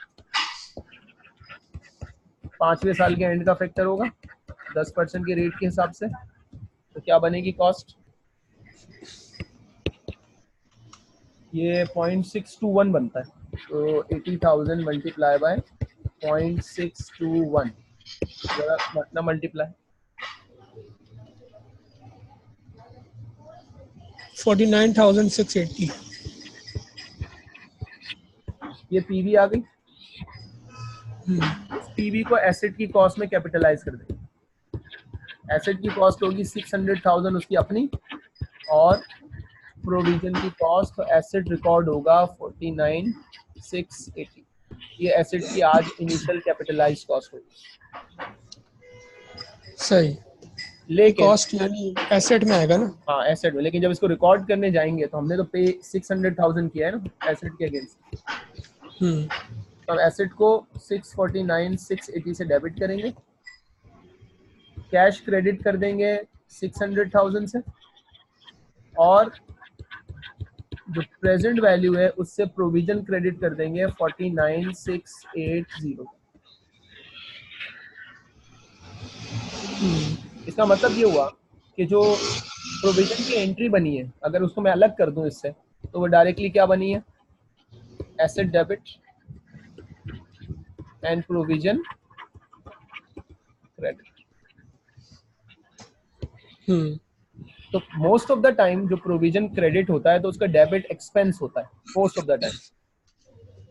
5वें साल के एंड का फैक्टर होगा 10% के रेट के हिसाब से, तो क्या बनेगी कॉस्ट? ये 0.621 बनता है। तो 80,000 मल्टीप्लाई बाय 0.621, जरा मतलब मल्टीप्लाई 49,680। ये पीवी आ गई। इस पीवी को एसेट की कॉस्ट में कैपिटलाइज कर देंगे। एसेट की कॉस्ट होगी 600,000 उसकी अपनी, और प्रोविजन की कॉस्ट, तो एसेट रिकॉर्ड होगा 49,680। ये एसेट की आज इनिशियल कैपिटलाइज कॉस्ट होगी। सही, लेकिन कॉस्ट यानी एसेट में आएगा ना। हाँ एसेट में, लेकिन जब इसको रिकॉर्ड करने जाएंगे तो हमने तो पे 600,000 किया है ना एसेट के अगेंस्ट, तो हम एसेट को 649,680 से डेबिट करेंगे, कैश क्रेडिट कर देंगे 600,000 से, और जो प्रेजेंट वैल्यू है उससे प्रोविजन क्रेडिट कर देंगे 49,680। इसका मतलब ये हुआ कि जो प्रोविजन की एंट्री बनी है, अगर उसको मैं अलग कर दूं इससे, तो वो डायरेक्टली क्या बनी है? Asset debit and provision credit. तो मोस्ट ऑफ द टाइम जो प्रोविजन क्रेडिट होता है तो उसका डेबिट एक्सपेंस होता है मोस्ट ऑफ द टाइम,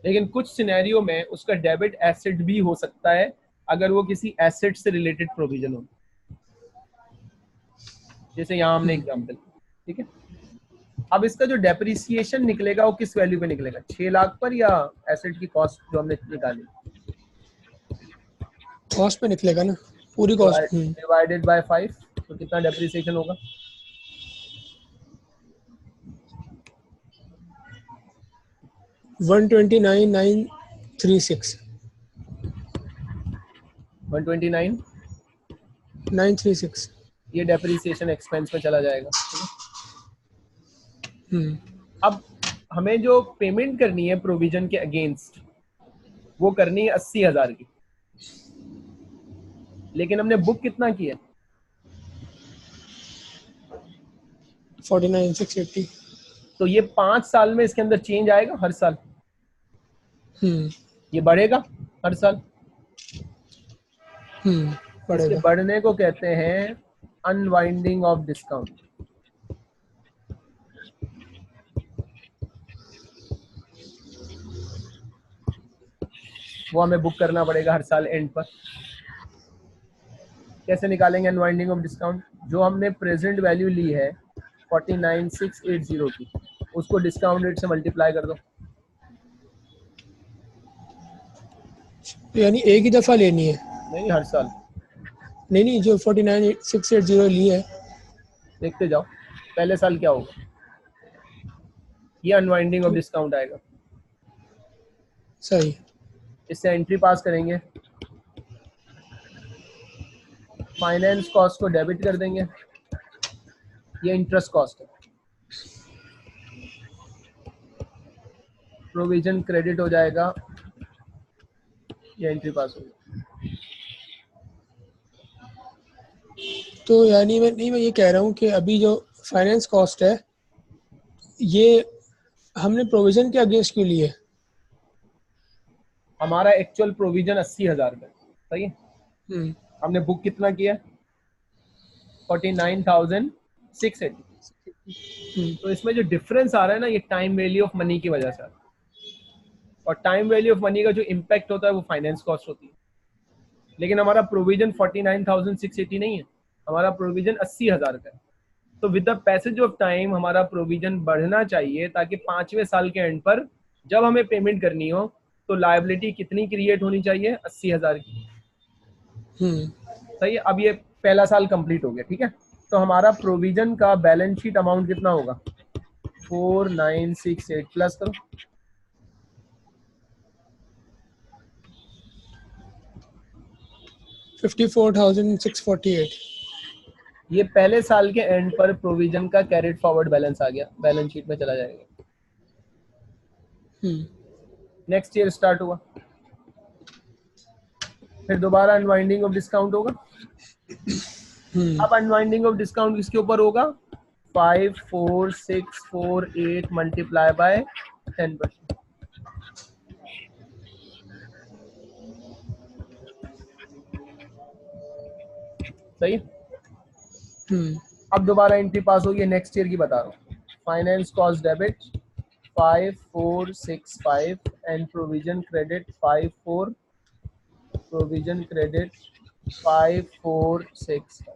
लेकिन कुछ सिनेरियो में उसका डेबिट एसेट भी हो सकता है अगर वो किसी एसेट से रिलेटेड प्रोविजन हो, जैसे यहाँ हमने एग्जांपल, ठीक है। अब इसका जो डेप्रिसिएशन निकलेगा वो किस वैल्यू पे निकलेगा, 6 लाख पर या एसेट की कॉस्ट जो हमने निकाली कॉस्ट पे निकलेगा ना, पूरी कॉस्ट। डिवाइडेड बाय 5, तो कितना डेप्रिसिएशन होगा? 129,936 129,936 ये डेप्रिसिएशन एक्सपेंस में चला जाएगा। अब हमें जो पेमेंट करनी है प्रोविजन के अगेंस्ट वो करनी है 80,000 की, लेकिन हमने बुक कितना किया? 49,680। तो ये 5 साल में इसके अंदर चेंज आएगा हर साल? ये बढ़ेगा हर साल? इसके बढ़ने को कहते हैं अनवाइंडिंग ऑफ डिस्काउंट। वो हमें बुक करना पड़ेगा हर साल एंड पर। कैसे निकालेंगे अनवाइंडिंग ऑफ डिस्काउंट? जो हमने प्रेजेंट वैल्यू ली है 49,680 की, उसको डिस्काउंट रेट से मल्टीप्लाई कर दो। यानी एक ही दफा लेनी है? नहीं, हर साल। नहीं, जो 49,680 ली है, देखते जाओ पहले साल क्या होगा, ये अनवाइंडिंग ऑफ डिस्काउंट आएगा। सही। इससे एंट्री पास करेंगे, फाइनेंस कॉस्ट को डेबिट कर देंगे, ये इंटरेस्ट कॉस्ट है, प्रोविजन क्रेडिट हो जाएगा, ये एंट्री पास होगी। तो यानी मैं ये कह रहा हूँ कि अभी जो फाइनेंस कॉस्ट है ये हमने प्रोविजन के अगेंस्ट क्यों लिए? हमारा एक्चुअल प्रोविजन 80,000 का, सही है। हमने बुक कितना किया? 49,680। तो इसमें जो डिफरेंस आ रहा है ना, ये टाइम वैल्यू ऑफ मनी की वजह से आ रहा है, और टाइम वैल्यू ऑफ मनी का जो इम्पैक्ट होता है वो फाइनेंस कॉस्ट होती है। लेकिन हमारा प्रोविजन 49,680 नहीं है, हमारा प्रोविजन 80,000 का है। तो with the passage of time हमारा प्रोविजन बढ़ना चाहिए, ताकि 5वें साल के एंड पर जब हमें पेमेंट करनी हो तो लायबिलिटी कितनी क्रिएट होनी चाहिए? 80,000 की। सही है। अब ये पहला साल कंप्लीट हो गया, ठीक है। तो हमारा प्रोविजन का बैलेंस शीट अमाउंट कितना होगा? 4968 प्लस करो, 54,648। ये पहले साल के एंड पर प्रोविजन का कैरिड फॉरवर्ड बैलेंस आ गया, बैलेंस शीट में चला जाएगा। नेक्स्ट ईयर स्टार्ट हुआ, फिर दोबारा अनवाइंडिंग ऑफ डिस्काउंट होगा। अब अनवाइंडिंग ऑफ डिस्काउंट किसके ऊपर होगा? 54,648 मल्टीप्लाई बाय 10%। सही। अब दोबारा एंट्री पास होगी, नेक्स्ट ईयर की बता रहा हूँ। Finance cost debit 5465 and provision credit 54, provision credit 5465।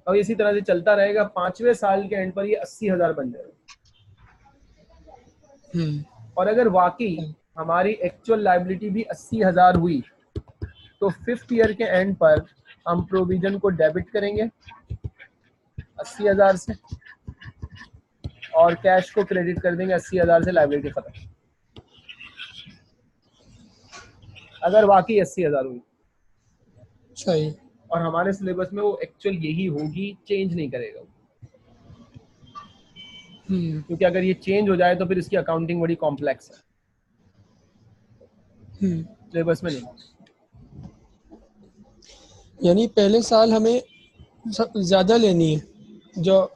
और इसी तरह से चलता रहेगा। 5वें साल के एंड पर ये 80,000 बन जाएगा। और अगर वाकई हमारी एक्चुअल लायबिलिटी भी 80,000 हुई तो 5th ईयर के एंड पर हम प्रोविजन को डेबिट करेंगे 80,000 से, और कैश को क्रेडिट कर देंगे 80,000 से, लायबिलिटी खत्म। अगर वाकई 80,000 हुई। सही। और हमारे सिलेबस में वो एक्चुअल यही होगी, चेंज नहीं करेगा। क्योंकि अगर ये चेंज हो जाए तो फिर इसकी अकाउंटिंग बड़ी कॉम्प्लेक्स है, सिलेबस में नहीं। यानी पहले साल हमें ज्यादा लेनी है, जो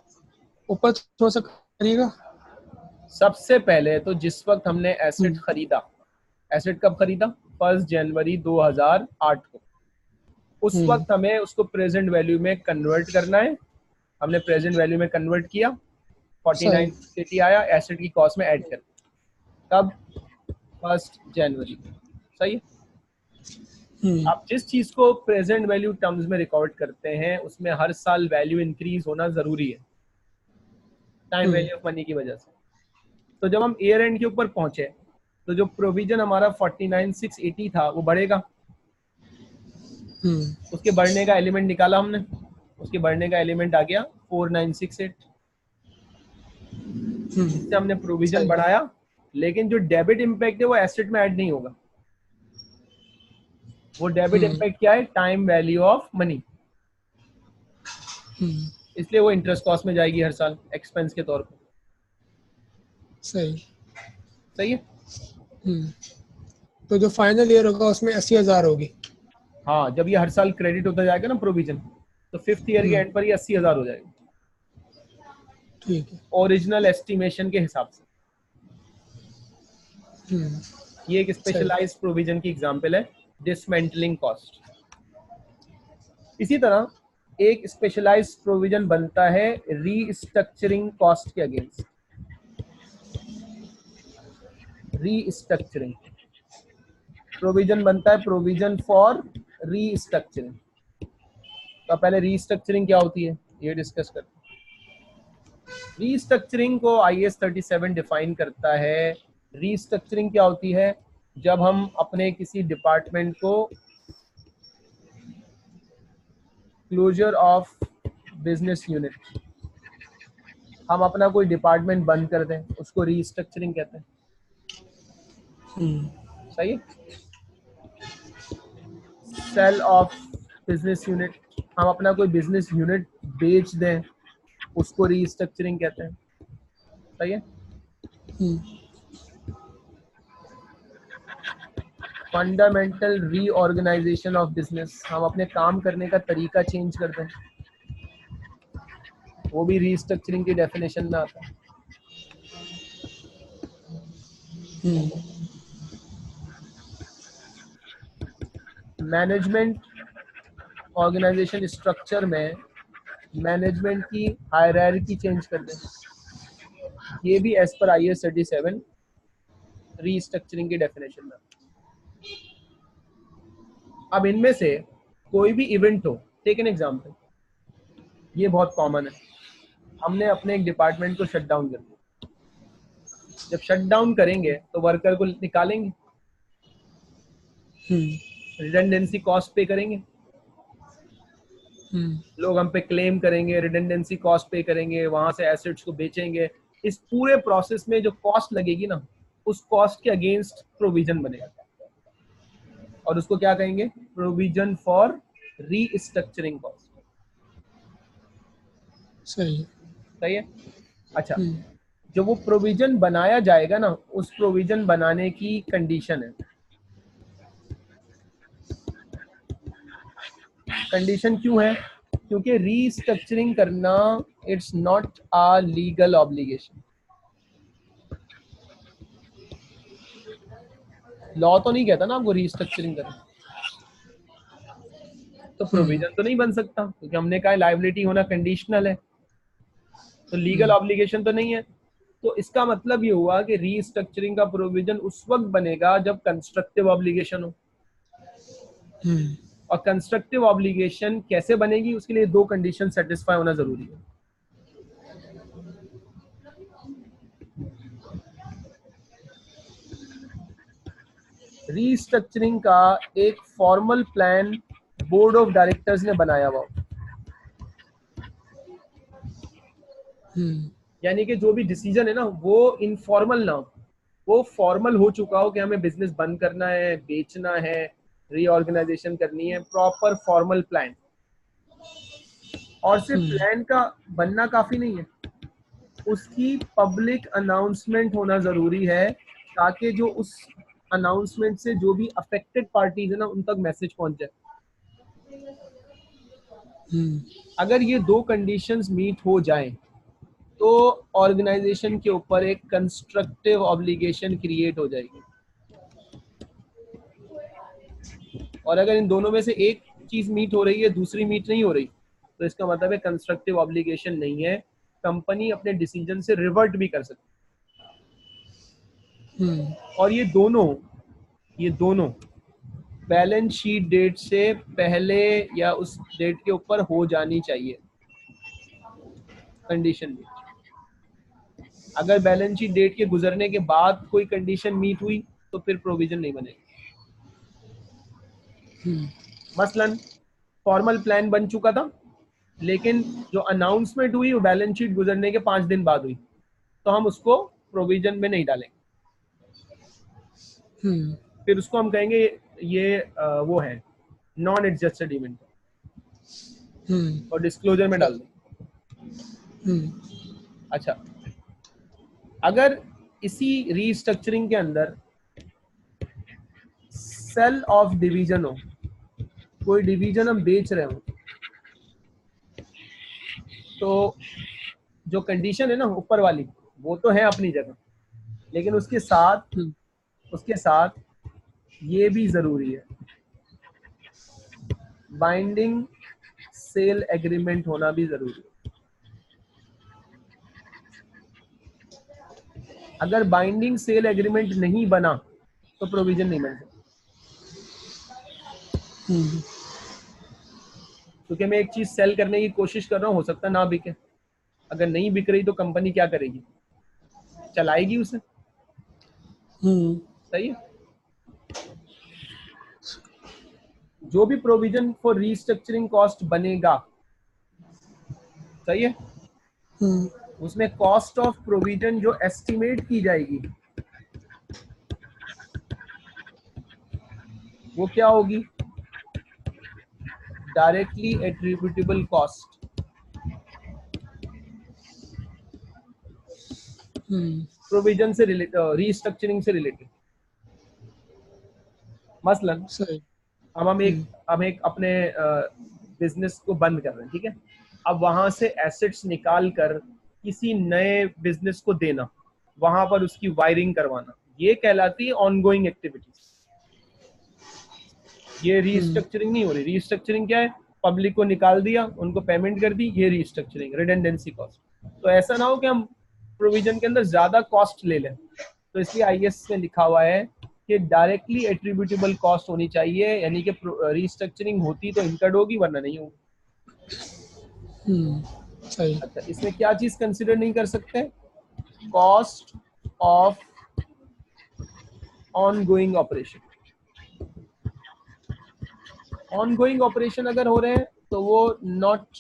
ऊपर थोड़ा सा करेगा। सबसे पहले तो जिस वक्त हमने एसेट खरीदा, एसेट कब खरीदा? 1 जनवरी 2008 को। उस वक्त हमें उसको प्रेजेंट वैल्यू में कन्वर्ट करना है। हमने प्रेजेंट वैल्यू में कन्वर्ट किया, 49 आया, एसेट की कॉस्ट में ऐड कर। कब? 1 जनवरी। सही है। आप जिस चीज को प्रेजेंट वैल्यू टर्म्स में रिकॉर्ड करते हैं उसमें हर साल वैल्यू इंक्रीज होना जरूरी है टाइम वैल्यू ऑफ मनी की वजह से। तो जब हम ईयर एंड के ऊपर पहुंचे तो जो प्रोविजन हमारा 49,680 था वो बढ़ेगा। उसके बढ़ने का एलिमेंट निकाला हमने, उसके बढ़ने का एलिमेंट आ गया 4968। इससे हमने प्रोविजन बढ़ाया, लेकिन जो डेबिट इम्पैक्ट है वो एसेट में ऐड नहीं होगा। वो डेबिट इम्पैक्ट क्या है? Time value of money. इसलिए वो इंटरेस्ट कॉस्ट में जाएगी हर साल एक्सपेंस के तौर पे। सही है। तो जो फाइनल ईयर होगा उसमें 80,000 होगी। हाँ, जब ये हर साल क्रेडिट होता जाएगा ना प्रोविजन, तो 5th ईयर के एंड पर ये 80,000 हो जाएगा। ठीक है। ओरिजिनल एस्टिमेशन के हिसाब से। ये एक स्पेशलाइज्ड प्रोविजन की एग्जांपल है, डिसमेंटलिंग कॉस्ट। इसी तरह एक स्पेशलाइज्ड प्रोविजन बनता है रीस्ट्रक्चरिंग कॉस्ट के अगेंस्ट। रीस्ट्रक्चरिंग प्रोविजन बनता है, प्रोविजन फॉर रीस्ट्रक्चरिंग। तो पहले रीस्ट्रक्चरिंग क्या होती है ये डिस्कस करते हैं। रीस्ट्रक्चरिंग को IAS 37 डिफाइन करता है। रीस्ट्रक्चरिंग क्या होती है? जब हम अपने किसी डिपार्टमेंट को क्लोजर ऑफ बिजनेस यूनिट, हम अपना कोई डिपार्टमेंट बंद कर दें, उसको रीस्ट्रक्चरिंग कहते हैं। सही है। सेल ऑफ बिजनेस यूनिट, हम अपना कोई बिजनेस यूनिट बेच दें, उसको रीस्ट्रक्चरिंग कहते हैं। सही है। फंडामेंटल रीऑर्गेनाइजेशन ऑफ बिजनेस, हम अपने काम करने का तरीका चेंज कर दें, वो भी रीस्ट्रक्चरिंग की डेफिनेशन में आता है। मैनेजमेंट ऑर्गेनाइजेशन स्ट्रक्चर में मैनेजमेंट की हायरार्की चेंज कर दें, ये भी एज पर IAS 37 रीस्ट्रक्चरिंग की डेफिनेशन में। अब इनमें से कोई भी इवेंट हो, टेक एन एग्जांपल, ये बहुत कॉमन है। हमने अपने एक डिपार्टमेंट को शट डाउन कर दिया। जब शट डाउन करेंगे तो वर्कर को निकालेंगे, रिडंडेंसी कॉस्ट पे करेंगे, लोग हम पे क्लेम करेंगे, रिडंडेंसी कॉस्ट पे करेंगे, वहां से एसेट्स को बेचेंगे। इस पूरे प्रोसेस में जो कॉस्ट लगेगी ना, उस कॉस्ट के अगेंस्ट प्रोविजन बनेगा और उसको क्या कहेंगे? Provision for restructuring cost. सही है। अच्छा, जो वो प्रोविजन बनाया जाएगा ना, उस प्रोविजन बनाने की कंडीशन है। कंडीशन क्यों है? क्योंकि रीस्ट्रक्चरिंग करना it's not a legal obligation. Law तो नहीं कहता ना आपको रीस्ट्रक्चरिंग करना, तो प्रोविजन तो नहीं बन सकता, क्योंकि हमने कहा लायबिलिटी होना कंडीशनल है, तो लीगल ऑब्लिगेशन तो नहीं है। तो इसका मतलब ये हुआ कि रीस्ट्रक्चरिंग का प्रोविजन उस वक्त बनेगा जब कंस्ट्रक्टिव ऑब्लिगेशन हो। और कंस्ट्रक्टिव ऑब्लिगेशन कैसे बनेगी? उसके लिए दो कंडीशन सेटिस्फाई होना जरूरी है। रीस्ट्रक्चरिंग का एक formal plan board of directors ने बनाया हुआ, यानी कि जो भी डिसीजन है ना वो इनफॉर्मल ना हो, वो फॉर्मल हो चुका हो कि हमें बिजनेस बंद करना है, बेचना है, रीऑर्गेनाइजेशन करनी है, प्रॉपर फॉर्मल प्लान। और सिर्फ प्लान का बनना काफी नहीं है, उसकी पब्लिक अनाउंसमेंट होना जरूरी है, ताकि जो उस अनाउंसमेंट से जो भी अफेक्टेड पार्टीज है ना उन तक मैसेज पहुंच जाए। अगर ये दो कंडीशंस मीट हो जाएं तो ऑर्गेनाइजेशन के ऊपर एक कंस्ट्रक्टिव ऑब्लिगेशन क्रिएट हो जाएगी। और अगर इन दोनों में से एक चीज मीट हो रही है, दूसरी मीट नहीं हो रही, तो इसका मतलब है कंस्ट्रक्टिव ऑब्लिगेशन नहीं है, कंपनी अपने डिसीजन से रिवर्ट भी कर सकती है। और ये दोनों बैलेंस शीट डेट से पहले या उस डेट के ऊपर हो जानी चाहिए कंडीशन भी। अगर बैलेंस शीट डेट के गुजरने के बाद कोई कंडीशन मीट हुई तो फिर प्रोविजन नहीं बनेगी। मसलन फॉर्मल प्लान बन चुका था, लेकिन जो अनाउंसमेंट हुई वो बैलेंस शीट गुजरने के 5 दिन बाद हुई, तो हम उसको प्रोविजन में नहीं डालेंगे। फिर उसको हम कहेंगे ये वो है नॉन एडजस्टेड इवेंट और डिस्क्लोजर में डाल दें। अच्छा, अगर इसी रीस्ट्रक्चरिंग के अंदर सेल ऑफ डिवीजन हो, कोई डिवीजन हम बेच रहे हो, तो जो कंडीशन है ना ऊपर वाली वो तो है अपनी जगह, लेकिन उसके साथ ये भी जरूरी है, बाइंडिंग सेल एग्रीमेंट होना भी जरूरी है। अगर बाइंडिंग सेल एग्रीमेंट नहीं बना तो प्रोविजन नहीं बन सकता। क्योंकि मैं एक चीज सेल करने की कोशिश कर रहा हूँ, हो सकता ना बिके। अगर नहीं बिक रही तो कंपनी क्या करेगी, चलाएगी उसे। सही है। जो भी प्रोविजन फॉर रीस्ट्रक्चरिंग कॉस्ट बनेगा, सही है, उसमें कॉस्ट ऑफ प्रोविजन जो एस्टिमेट की जाएगी वो क्या होगी, डायरेक्टली एट्रीब्यूटेबल कॉस्ट। प्रोविजन से रिलेटेड, रीस्ट्रक्चरिंग से रिलेटेड। मसलन अब हम एक अपने बिजनेस को बंद कर रहे हैं, ठीक है। अब वहां से एसेट्स निकाल कर किसी नए बिजनेस को देना, वहां पर उसकी वायरिंग करवाना, ये कहलाती है ऑनगोइंग एक्टिविटीज। ये रीस्ट्रक्चरिंग नहीं हो रही। रीस्ट्रक्चरिंग क्या है, पब्लिक को निकाल दिया, उनको पेमेंट कर दी, ये रीस्ट्रक्चरिंग, रिडेंडेंसी कॉस्ट। तो ऐसा ना हो कि हम प्रोविजन के अंदर ज्यादा कॉस्ट ले लें, तो इसलिए आईएएस में लिखा हुआ है कि डायरेक्टली एट्रीब्यूटेबल कॉस्ट होनी चाहिए, यानी कि रीस्ट्रक्चरिंग होती तो इनकर्ड होगी वरना नहीं होगी। सही। अच्छा, इसमें क्या चीज कंसिडर नहीं कर सकते, cost of ongoing operation. Ongoing operation अगर हो रहे हैं तो वो नॉट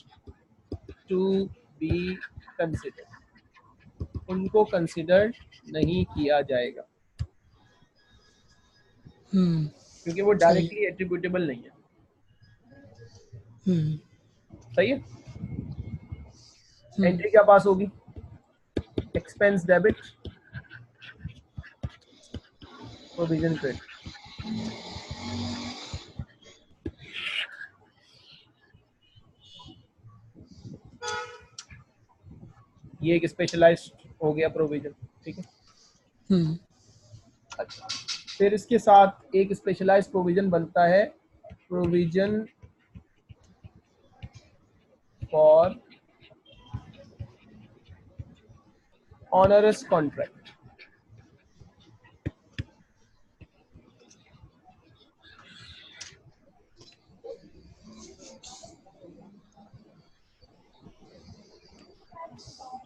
टू बी कंसिडर, उनको कंसिडर नहीं किया जाएगा, क्योंकि वो डायरेक्टली एट्रीब्यूटेबल नहीं है। सही है। एंट्री क्या पास होगी, एक्सपेंस डेबिट, प्रोविजन क्रेडिट। ये एक स्पेशलाइज्ड हो गया प्रोविजन, ठीक है। अच्छा, फिर इसके साथ एक स्पेशलाइज्ड प्रोविजन बनता है, provision for onerous contract.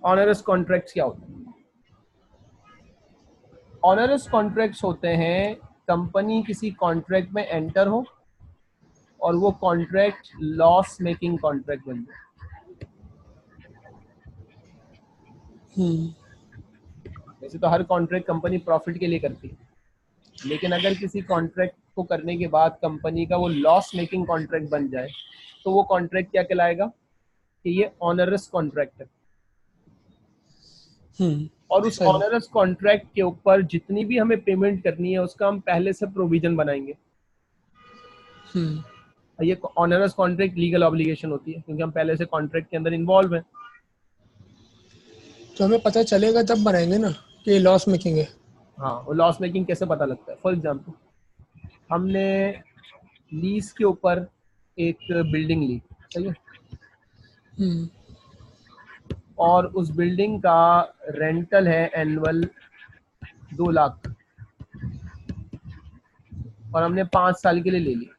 Onerous contracts क्या होते हैं, ऑनरस कॉन्ट्रैक्ट्स होते हैं कंपनी किसी कॉन्ट्रैक्ट में एंटर हो और वो कॉन्ट्रैक्ट लॉस मेकिंग कॉन्ट्रैक्ट बन जाए। वैसे तो हर कॉन्ट्रैक्ट कंपनी प्रॉफिट के लिए करती है, लेकिन अगर किसी कॉन्ट्रैक्ट को करने के बाद कंपनी का वो लॉस मेकिंग कॉन्ट्रैक्ट बन जाए तो वो कॉन्ट्रैक्ट क्या कहलाएगा कि ये ऑनरस कॉन्ट्रैक्ट है। और उस ऑनरस कॉन्ट्रैक्ट के ऊपर जितनी भी हमें पेमेंट करनी है उसका हम पहले से प्रोविजन बनाएंगे। ये ऑनरस कॉन्ट्रैक्ट लीगल ऑब्लिगेशन होती है क्योंकि हम पहले से कॉन्ट्रैक्ट के अंदर इन्वॉल्व हैं। तो हमें पता चलेगा तब बनाएंगे ना कि ये लॉस मेकिंग है। हाँ, वो लॉस मेकिंग कैसे पता लगता है, फॉर एग्जाम्पल हमने लीज के ऊपर एक बिल्डिंग ली, सही है, और उस बिल्डिंग का रेंटल है एनुअल 2 लाख, और हमने 5 साल के लिए ले लिया।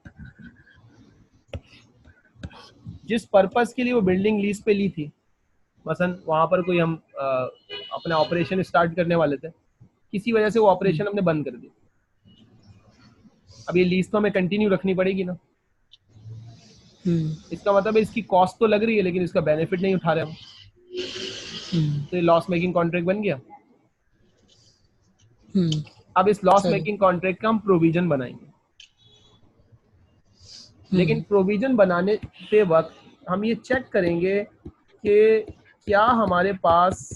जिस पर्पस के लिए वो बिल्डिंग लीज पे ली थी, मसलन वहां पर कोई हम अपना ऑपरेशन स्टार्ट करने वाले थे, किसी वजह से वो ऑपरेशन हमने बंद कर दिया। अब ये लीज तो हमें कंटिन्यू रखनी पड़ेगी ना। इसका मतलब है इसकी कॉस्ट तो लग रही है लेकिन इसका बेनिफिट नहीं उठा रहे हम, तो ये लॉस मेकिंग कॉन्ट्रैक्ट बन गया। अब इस लॉस मेकिंग कॉन्ट्रैक्ट का हम प्रोविजन बनाएंगे, लेकिन प्रोविजन बनाने के वक्त हम ये चेक करेंगे कि क्या हमारे पास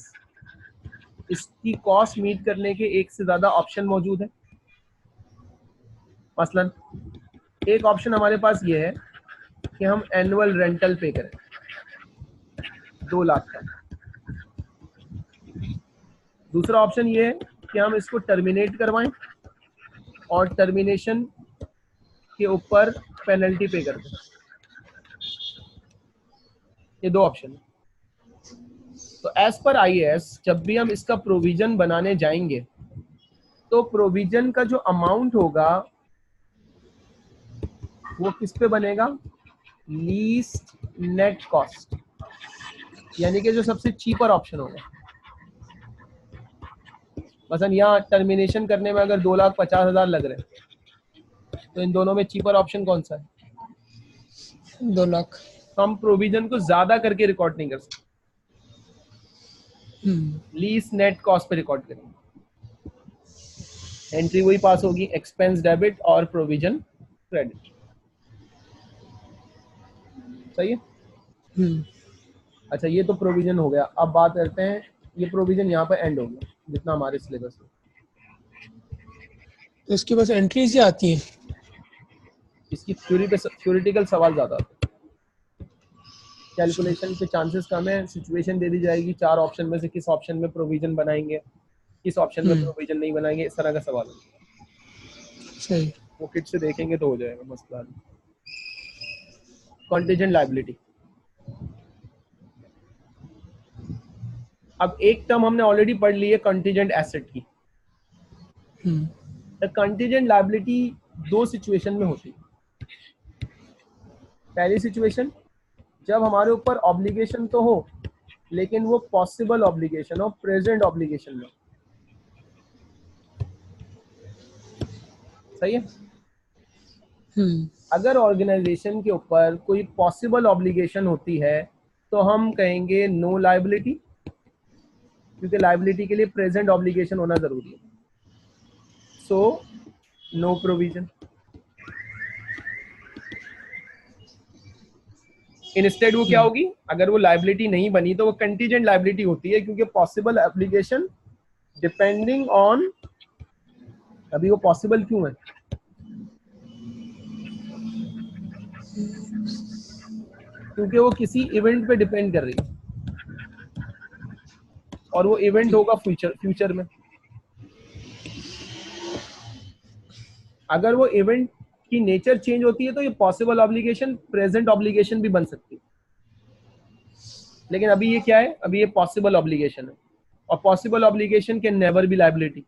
इसकी कॉस्ट मीट करने के एक से ज्यादा ऑप्शन मौजूद है। मसलन एक ऑप्शन हमारे पास ये है कि हम एनुअल रेंटल पे करें 2 लाख का। दूसरा ऑप्शन ये है कि हम इसको टर्मिनेट करवाएं और टर्मिनेशन के ऊपर पेनल्टी पे कर दें। ये 2 ऑप्शन है। तो एज पर आईएएस जब भी हम इसका प्रोविजन बनाने जाएंगे तो प्रोविजन का जो अमाउंट होगा वो किस पे बनेगा, लीस्ट नेट कॉस्ट, यानी कि जो सबसे चीपर ऑप्शन होगा। मसलन यहाँ टर्मिनेशन करने में अगर 2,50,000 लग रहे हैं तो इन दोनों में चीपर ऑप्शन कौन सा है, 2 लाख। तो हम प्रोविजन को ज्यादा करके रिकॉर्ड नहीं कर सकते, लीस्ट नेट कॉस्ट पे रिकॉर्ड करेंगे। एंट्री वही पास होगी, एक्सपेंस डेबिट और प्रोविजन क्रेडिट। सही है। अच्छा ये तो प्रोविजन हो गया। अब बात करते हैं, ये प्रोविजन यहाँ पे एंड हो गया जितना हमारे सिलेबस में। तो इसके पास एंट्रीज ही आती हैं, इसकी थ्योरी पे थ्योरेटिकल सवाल ज्यादा आते हैं, कैलकुलेशन के चांसेस कम है। सिचुएशन दे दी जाएगी, 4 ऑप्शन में से किस ऑप्शन में प्रोविजन बनाएंगे, किस ऑप्शन में प्रोविजन नहीं बनाएंगे, इस तरह का सवाल है। सही, वो किट से देखेंगे तो हो जाएगा मसला। Contingent liability. अब एक टर्म हमने ऑलरेडी पढ़ ली है कॉन्टिजेंट एसेट की। कॉन्टिजेंट लायबिलिटी 2 सिचुएशन में होती है। पहली सिचुएशन जब हमारे ऊपर ऑब्लिगेशन तो हो लेकिन वो पॉसिबल ऑब्लिगेशन हो, प्रेजेंट ऑब्लिगेशन में। सही है। अगर ऑर्गेनाइजेशन के ऊपर कोई पॉसिबल ऑब्लिगेशन होती है तो हम कहेंगे नो लायबिलिटी, क्योंकि लायबिलिटी के लिए प्रेजेंट ऑब्लिगेशन होना जरूरी है। So no provision. इंस्टेड वो क्या होगी, अगर वो लायबिलिटी नहीं बनी तो वो कंटीजेंट लायबिलिटी होती है, क्योंकि पॉसिबल एप्लीकेशन डिपेंडिंग ऑन, अभी वो पॉसिबल क्यों है, क्योंकि वो किसी इवेंट पे डिपेंड कर रही है और वो इवेंट होगा फ्यूचर में। अगर वो इवेंट की नेचर चेंज होती है तो ये पॉसिबल ऑब्लिगेशन प्रेजेंट ऑब्लिगेशन भी बन सकती है, लेकिन अभी ये क्या है, अभी ये पॉसिबल ऑब्लिगेशन है और possible obligation can never be liability.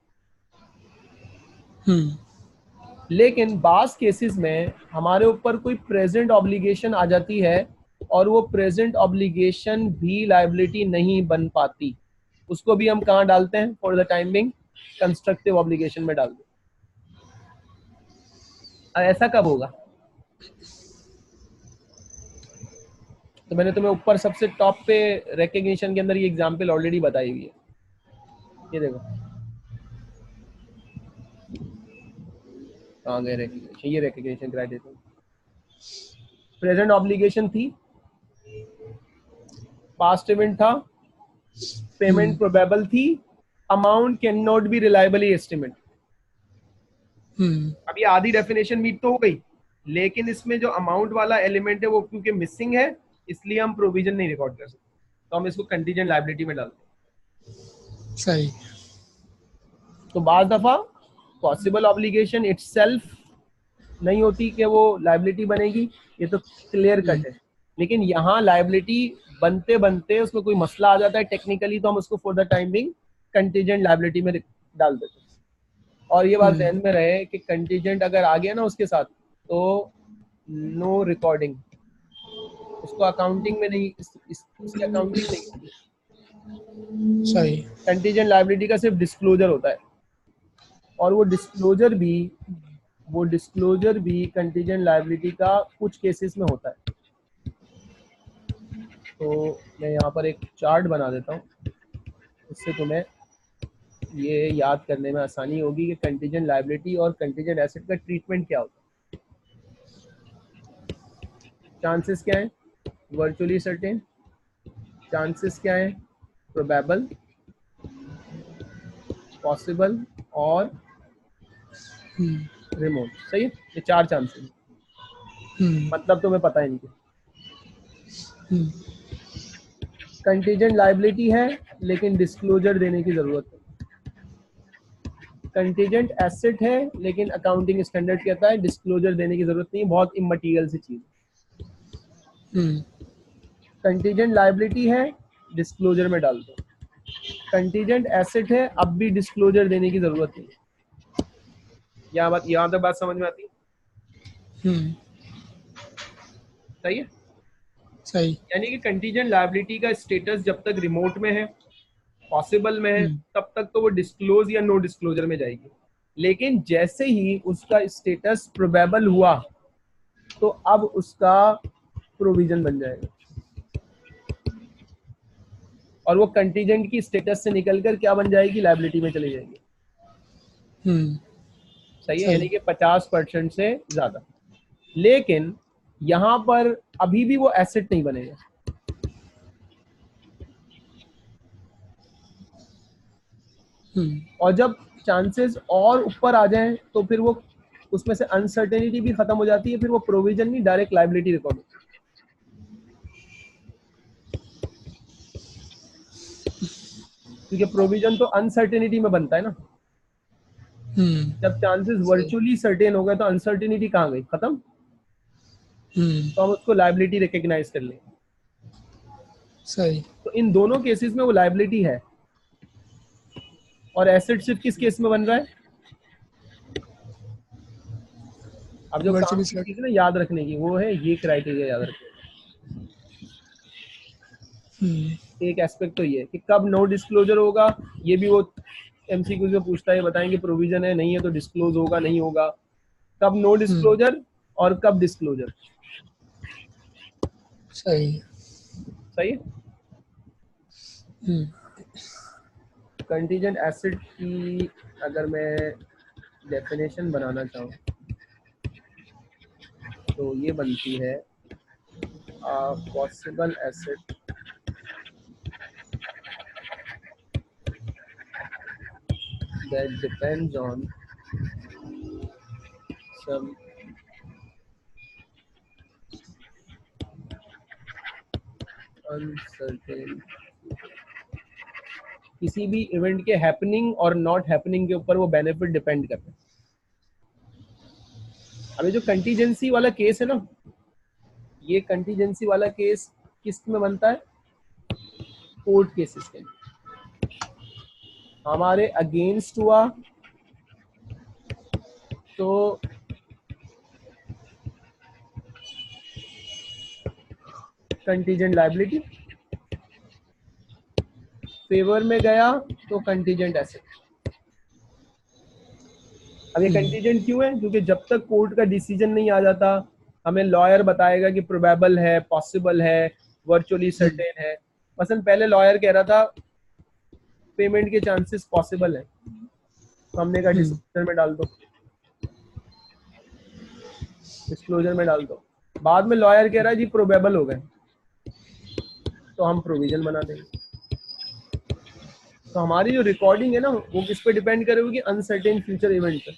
लेकिन बास केसेस में हमारे ऊपर कोई प्रेजेंट ऑब्लिगेशन आ जाती है और वो प्रेजेंट ऑब्लिगेशन भी लायबिलिटी नहीं बन पाती, उसको भी हम कहाँ डालते हैं, for the time being constructive obligation में डाल दें। ऐसा कब होगा, तो मैंने तुम्हें ऊपर सबसे टॉप पे रिकग्निशन के अंदर ये एग्जांपल ऑलरेडी बताई हुई है। ये देखो कहाँ गए रिकग्निशन, ये रिकग्निशन क्राइटेरिया। प्रेजेंट ऑब्लिगेशन थी, पास्ट इवेंट था, पेमेंट प्रोबेबल थी, amount can not be reliably estimate. अब ये आधी डेफिनेशन मीट तो हो गई, लेकिन इसमें जो अमाउंट वाला एलिमेंट है वो क्योंकि मिसिंग है इसलिए हम प्रोविजन नहीं रिकॉर्ड कर सकते, तो हम इसको कंटीजेंट लायबिलिटी में डालते हैं। सही। तो बाज़ दफा पॉसिबल ऑब्लिगेशन इटसेल्फ नहीं होती कि वो लायबिलिटी बनेगी, ये तो क्लियर कट है, लेकिन यहाँ लायबिलिटी बनते बनते उसमें कोई मसला आ जाता है टेक्निकली, तो हम उसको for the time being contingent liability में डाल देते हैं और ये बात ध्यान में रहे कि कंटीजेंट अगर आ गया ना उसके साथ तो नो रिकॉर्डिंग, उसको अकाउंटिंग में नहीं, उसकी अकाउंटिंग नहीं होगी। सही। कंटीजेंट लायबिलिटी का सिर्फ डिस्क्लोजर होता है, और वो डिस्क्लोजर भी कंटीजेंट लायबिलिटी का कुछ केसेस में होता है। तो मैं यहाँ पर एक चार्ट बना देता हूँ, उससे तुम्हें ये याद करने में आसानी होगी कि कंटीजेंट लायबिलिटी और कंटीजेंट एसेट का ट्रीटमेंट क्या होता है। चांसेस क्या है? Virtually certain. चांसेस क्या है? प्रोबेबल, पॉसिबल और रिमोट। सही है, ये 4 चांसेस। मतलब तुम्हें पता है इनके। कंटीजेंट लायबिलिटी है लेकिन डिस्क्लोजर देने की जरूरत है। कंटीजेंट एसेट है लेकिन अकाउंटिंग स्टैंडर्ड कहता है डिस्क्लोजर देने की जरूरत नहीं, बहुत इमटेरियल सी चीज। कंटीजेंट लायबिलिटी है, डिस्क्लोजर में डाल दो। कंटीजेंट एसेट है, अब भी डिस्क्लोजर देने की जरूरत नहीं। यहाँ तक बात समझ में आती है? सही है। सही। यानी कि कंटीजेंट लायबिलिटी का स्टेटस जब तक रिमोट में है, पॉसिबल में है, तब तक तो वो डिस्क्लोज या नो डिस्क्लोजर में जाएगी। लेकिन जैसे ही उसका स्टेटस प्रोबेबल हुआ तो अब उसका प्रोविजन बन जाएगा, और वो कंटीजेंट की स्टेटस से निकलकर क्या बन जाएगी? लायबिलिटी में चली जाएगी। सही है, यानी कि 50% से ज्यादा। लेकिन यहां पर अभी भी वो एसेट नहीं बनेगा। और जब चांसेस और ऊपर आ जाएं तो फिर वो उसमें से अनसर्टेनिटी भी खत्म हो जाती है, फिर वो प्रोविजन नहीं, डायरेक्ट लायबिलिटी रिकॉर्ड होती है। क्योंकि प्रोविजन तो अनसर्टेनिटी में बनता है ना। जब चांसेस वर्चुअली सर्टेन हो गए तो अनसर्टेनिटी कहाँ गई? खत्म। तो हम उसको लायबिलिटी रिकॉग्नाइज कर लेंगे। सही। तो इन दोनों केसेस में वो लायबिलिटी है, और एसेट सिर्फ किस केस में बन रहा है? अब जो काम की चीज है ना याद रखने की, वो है ये क्राइटेरिया याद रखने। एक एस्पेक्ट तो ये है कि कब नो डिस्क्लोजर होगा, ये भी वो एमसीक्यू में पूछता है, बताएंगे प्रोविजन है नहीं है तो डिस्क्लोज होगा नहीं होगा, कब नो डिस्क्लोजर और कब डिस्क्लोजर। सही। सही है। कंटीजेंट एसेट की अगर मैं डेफिनेशन बनाना चाहूँ तो ये बनती है possible asset that depends on some uncertain, किसी भी इवेंट के हैपनिंग और नॉट हैपनिंग के ऊपर वो बेनिफिट डिपेंड करते हैं। अभी जो कंटीजेंसी वाला केस है ना, ये कंटीजेंसी वाला केस किस में बनता है? कोर्ट केसेस के हमारे अगेंस्ट हुआ तो कंटीजेंट लायबिलिटी, फेवर में गया तो कंटीजेंट एसेट। अब ये कंटीजेंट क्यों है? क्योंकि जब तक कोर्ट का डिसीजन नहीं आ जाता, हमें लॉयर बताएगा कि प्रोबेबल है, पॉसिबल है, वर्चुअली सर्टेन है। मसलन पहले लॉयर कह रहा था पेमेंट के चांसेस पॉसिबल है, तो हमने कहा डिस्क्लोजर में डाल दो, डिस्क्लोजर में डाल दो। बाद में लॉयर कह रहा है जी प्रोबेबल हो गए, तो हम प्रोविजन बना देंगे। तो हमारी जो रिकॉर्डिंग है ना वो किस पे डिपेंड करेगी? अनसर्टेन फ्यूचर इवेंट पे।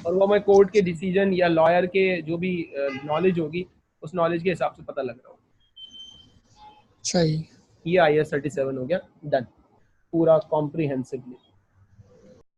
और वो हमें कोर्ट के डिसीजन या लॉयर के जो भी नॉलेज होगी उस नॉलेज के हिसाब से पता लग रहा होगा। सही। ये IAS 37 हो गया डन, पूरा कॉम्प्रिहेंसिवली।